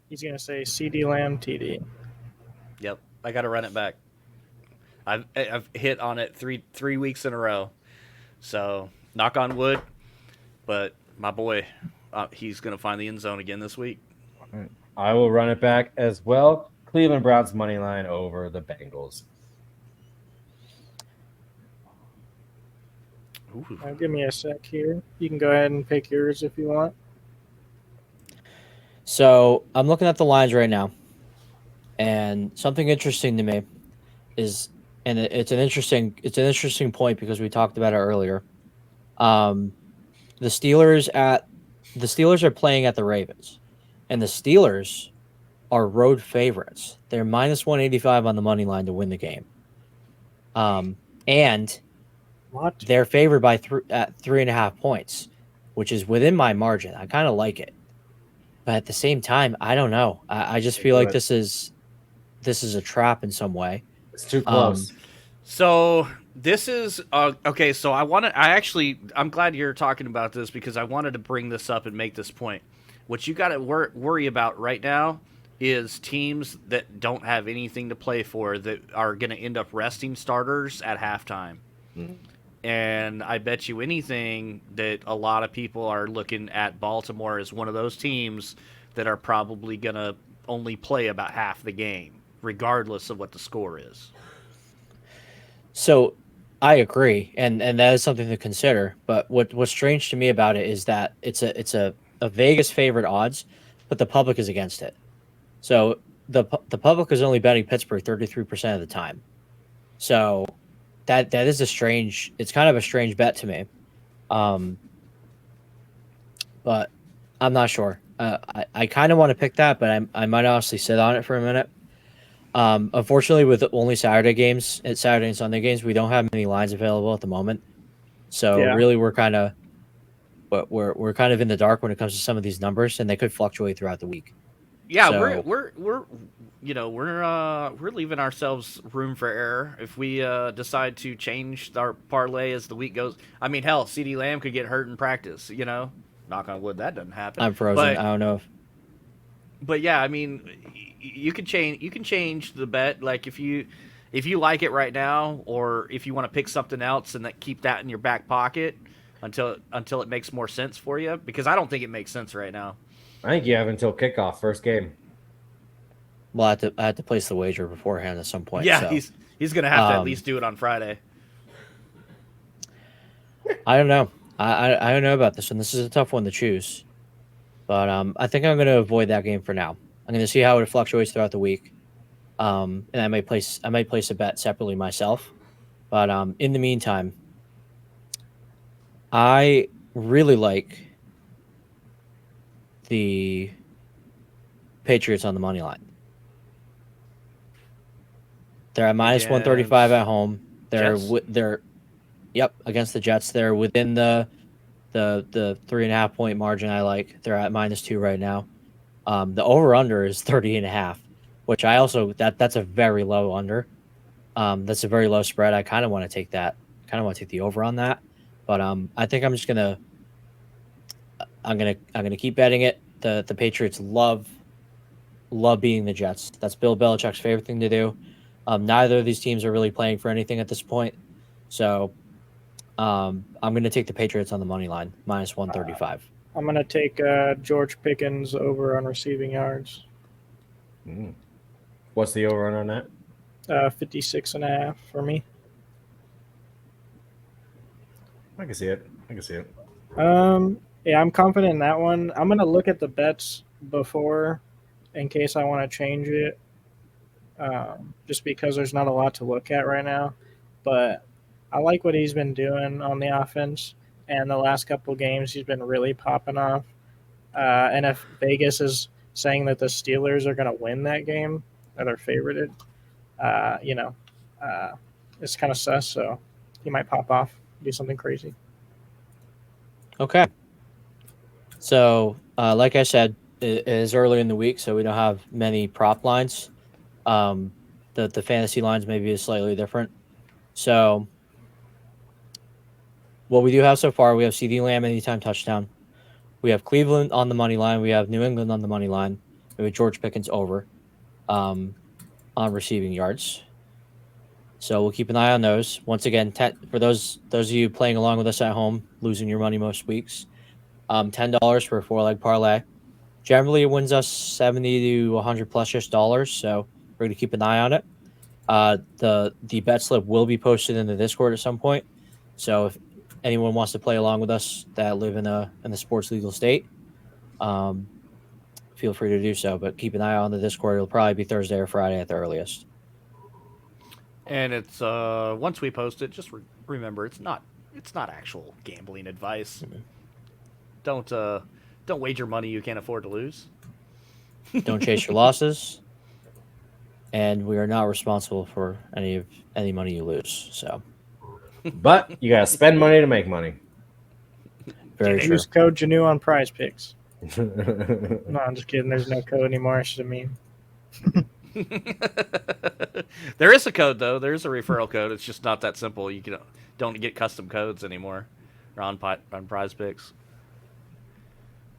He's gonna say CD Lamb TD. Yep, I got to run it back. I've hit on it three weeks in a row, so knock on wood. But my boy, he's gonna find the end zone again this week. I will run it back as well. Cleveland Browns money line over the Bengals. Ooh. Give me a sec here. You can go ahead and pick yours if you want. So I'm looking at the lines right now, and something interesting to me is, and it's an interesting point because we talked about it earlier. The Steelers are playing at the Ravens, and the Steelers are road favorites. They're minus 185 on the money line to win the game. And What? they're favored by 3.5 points, which is within my margin. I kind of like it, but at the same time, I don't know. I just feel like this is a trap in some way. It's too close. So this is okay. So I'm glad you're talking about this because I wanted to bring this up and make this point. What you got to worry about right now is teams that don't have anything to play for that are going to end up resting starters at halftime. Mm-hmm. And I bet you anything that a lot of people are looking at Baltimore as one of those teams that are probably going to only play about half the game, regardless of what the score is. So I agree, and that is something to consider. But what's strange to me about it is that it's a Vegas favorite odds, but the public is against it. So the public is only betting Pittsburgh 33% of the time. So that is it's kind of a strange bet to me. But I'm not sure. I kind of want to pick that, but I might honestly sit on it for a minute. Unfortunately, with only Saturday and Sunday games, we don't have many lines available at the moment. So really, we're kind of in the dark when it comes to some of these numbers, and they could fluctuate throughout the week. Yeah, So- we're leaving ourselves room for error if we decide to change our parlay as the week goes. I mean, hell, CeeDee Lamb could get hurt in practice. Knock on wood, that doesn't happen. I'm frozen. I don't know But yeah, I mean, you can change the bet. Like if you like it right now, or if you want to pick something else and keep that in your back pocket until it makes more sense for you. Because I don't think it makes sense right now. I think you have until kickoff, first game. Well, I had to place the wager beforehand at some point. Yeah, so. he's gonna have to at least do it on Friday. I don't know. I don't know about this one. This is a tough one to choose, but I think I'm going to avoid that game for now. I'm going to see how it fluctuates throughout the week, and I might place a bet separately myself. But in the meantime, I really like the Patriots on the money line. They're at minus 135 at home. They're against the Jets. They're within the 3.5 point margin I like. They're at -2 right now. The over under is 30.5, which I also that's a very low under. That's a very low spread. I kind of want to take that. Kind of want to take the over on that, but I think I'm just gonna I'm gonna keep betting it. The Patriots love beating the Jets. That's Bill Belichick's favorite thing to do. Neither of these teams are really playing for anything at this point, so I'm gonna take the Patriots on the money line minus 135. I'm going to take George Pickens over on receiving yards. What's the over on that? 56.5 for me. I can see it. Yeah, I'm confident in that one. I'm going to look at the bets before in case I want to change it, just because there's not a lot to look at right now. But I like what he's been doing on the offense, and the last couple of games he's been really popping off. And if Vegas is saying that the Steelers are going to win that game, or they're favorited, it's kind of sus. So he might pop off, do something crazy. Okay. So, like I said, it is early in the week, so we don't have many prop lines. The fantasy lines may be slightly different. So, what we do have so far, we have CD Lamb anytime touchdown. We have Cleveland on the money line. We have New England on the money line. We have George Pickens over on receiving yards. So we'll keep an eye on those. Once again, for those of you playing along with us at home, losing your money most weeks, $10 for a 4-leg parlay. Generally, it wins us 70 to 100 plus just dollars. So we're going to keep an eye on it. The bet slip will be posted in the Discord at some point. So if anyone wants to play along with us that live in the sports legal state, feel free to do so. But keep an eye on the Discord. It'll probably be Thursday or Friday at the earliest. And it's once we post it, just remember it's not actual gambling advice. Mm-hmm. Don't wager money you can't afford to lose. Don't chase your losses. And we are not responsible for any money you lose. So, but you gotta spend money to make money. Very true. Use code Janu on Prize Picks. No, I'm just kidding. There's no code anymore. It's just a meme. There is a code though. There's a referral code. It's just not that simple. You don't get custom codes anymore on Prize Picks.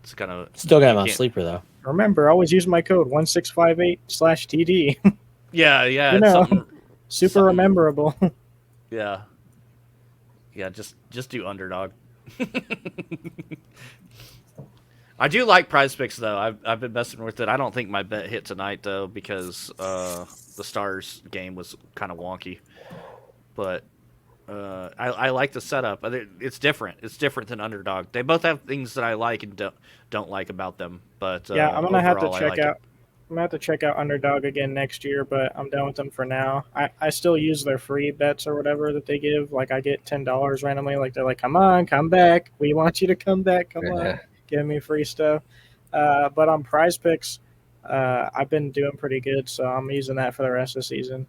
It's kind of still got him on Sleeper though. Remember, always use my code 1658/TD. Yeah. Super rememberable. Yeah. Just do underdog. I do like Prize Picks though. I've been messing with it. I don't think my bet hit tonight though because the Stars game was kind of wonky. But I like the setup. It's different. It's different than underdog. They both have things that I like and don't like about them. But yeah, I'm gonna have to overall, check out. I'm gonna have to check out Underdog again next year, but I'm done with them for now. I still use their free bets or whatever that they give. Like I get $10 randomly. Like they're like, "Come on, come back. We want you to come back. Come on, give me free stuff." But on Prize Picks, I've been doing pretty good, so I'm using that for the rest of the season.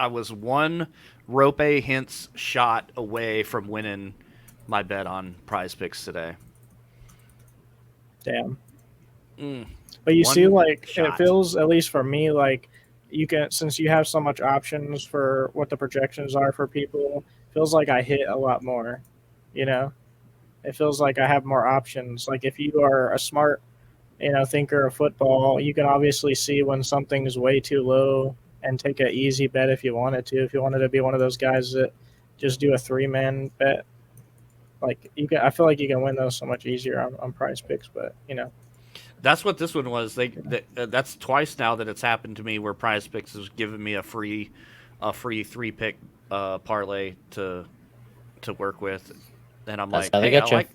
I was one Rope Hints shot away from winning my bet on Prize Picks today. Damn. But you see, like, it feels, at least for me, like you can, since you have so much options for what the projections are for people, feels like I hit a lot more, It feels like I have more options. Like if you are a smart, thinker of football, you can obviously see when something is way too low and take an easy bet if you wanted to. If you wanted to be one of those guys that just do a 3-man bet, like I feel like you can win those so much easier on Prize Picks, but That's what this one was. That's twice now that it's happened to me where Prize Picks has given me a free 3-pick parlay to work with, and I'm That's like, hey,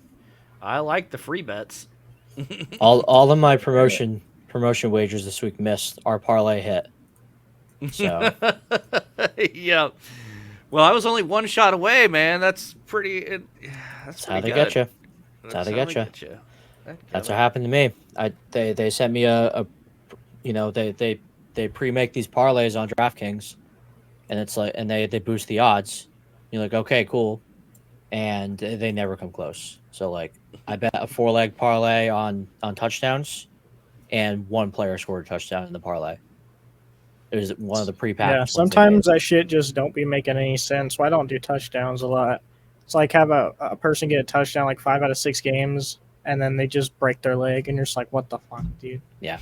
I like the free bets. all of my promotion wagers this week missed. Our parlay hit. So yeah. Well, I was only one shot away, man. That's pretty. That's how they good. get you. That's how they get you. That's what happened to me. They sent me they pre-make these parlays on DraftKings, and it's like, and they boost the odds. You're like, okay, cool, and they never come close. So like, I bet a 4-leg parlay on touchdowns, and one player scored a touchdown in the parlay. It was one of the prepackaged Yeah, ones they sometimes made. that shit just don't be making any sense. Why don't do touchdowns a lot? It's like have a person get a touchdown like 5 out of 6 games, and then they just break their leg, and you're just like, what the fuck, dude? Yeah.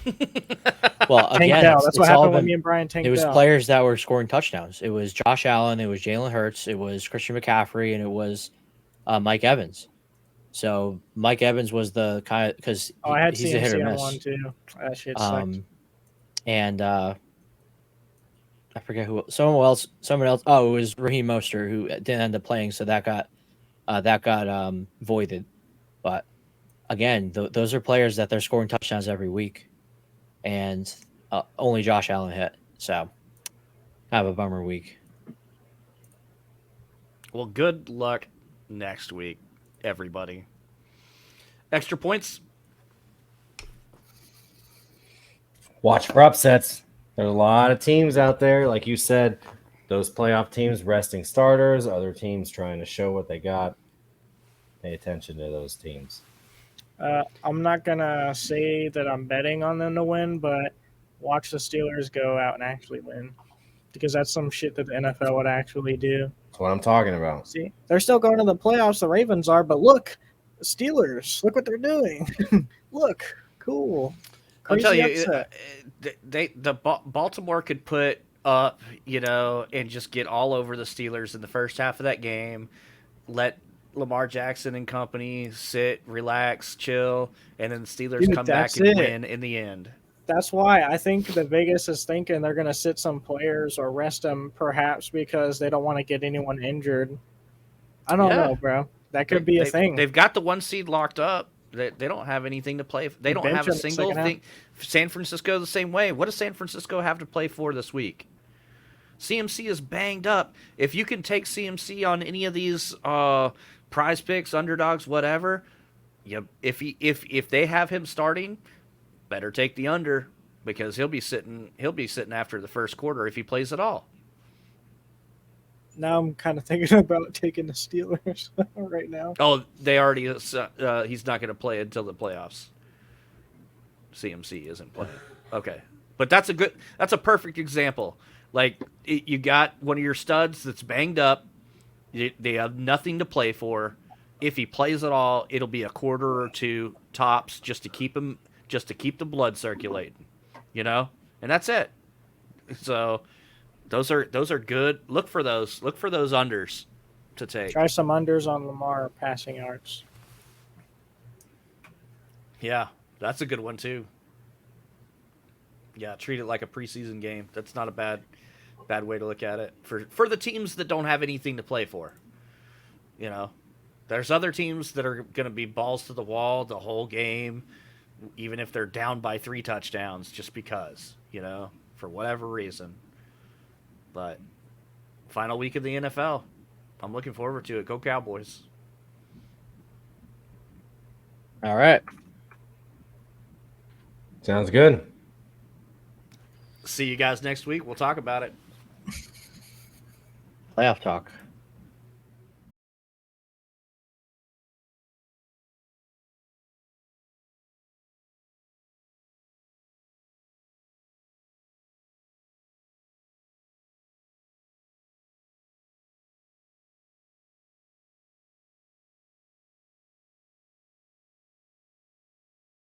Well, Tank again, Dell. That's what it's all happened with been. me and Brian Tank It was Dell. players that were scoring touchdowns. It was Josh Allen, it was Jalen Hurts, it was Christian McCaffrey, and it was Mike Evans. So Mike Evans was the kind of because Oh, I had he's a hit or CMC on miss. one too. That shit sucked. And I forget who. Someone else. Oh, it was Raheem Mostert who didn't end up playing, so that got voided. But again, those are players that they're scoring touchdowns every week, and only Josh Allen hit. So kind of a bummer week. Well, good luck next week, everybody. Extra points. Watch for upsets. There's a lot of teams out there, like you said, those playoff teams resting starters, other teams trying to show what they got. Pay attention to those teams. I'm not gonna say that I'm betting on them to win, but watch the Steelers go out and actually win, because that's some shit that the NFL would actually do. That's what I'm talking about. See, they're still going to the playoffs. The Ravens are, but look, the Steelers. Look what they're doing. Look, cool. I'll tell Crazy you, upset. Baltimore could put up, and just get all over the Steelers in the first half of that game. Let Lamar Jackson and company sit, relax, chill, and then the Steelers Dude, come back that's and it. win in the end. That's why I think that Vegas is thinking they're going to sit some players or rest them, perhaps because they don't want to get anyone injured. I don't know, bro. That could be a thing. They've got the 1 seed locked up. They don't have anything to play. They don't bench have a them the single second thing. San Francisco the same way. What does San Francisco have to play for this week? CMC is banged up. If you can take CMC on any of these prize picks, underdogs, whatever, if they have him starting, better take the under, because he'll be sitting after the first quarter if he plays at all. Now I'm kind of thinking about taking the Steelers right now. Oh, they already. He's not going to play until the playoffs. CMC isn't playing. Okay, but that's a perfect example. Like, you got one of your studs that's banged up. They have nothing to play for. If he plays at all, it'll be a quarter or two tops, just to keep the blood circulating, and that's it. So those are good. Look for those unders to take. Try some unders on Lamar passing yards. Yeah, that's a good one too. Yeah, treat it like a preseason game. That's not a bad way to look at it for the teams that don't have anything to play for. There's other teams that are going to be balls to the wall the whole game, even if they're down by 3 touchdowns, just because, for whatever reason. But final week of the NFL, I'm looking forward to it. Go Cowboys. All right. Sounds good. See you guys next week. We'll talk about it. Playoff talk.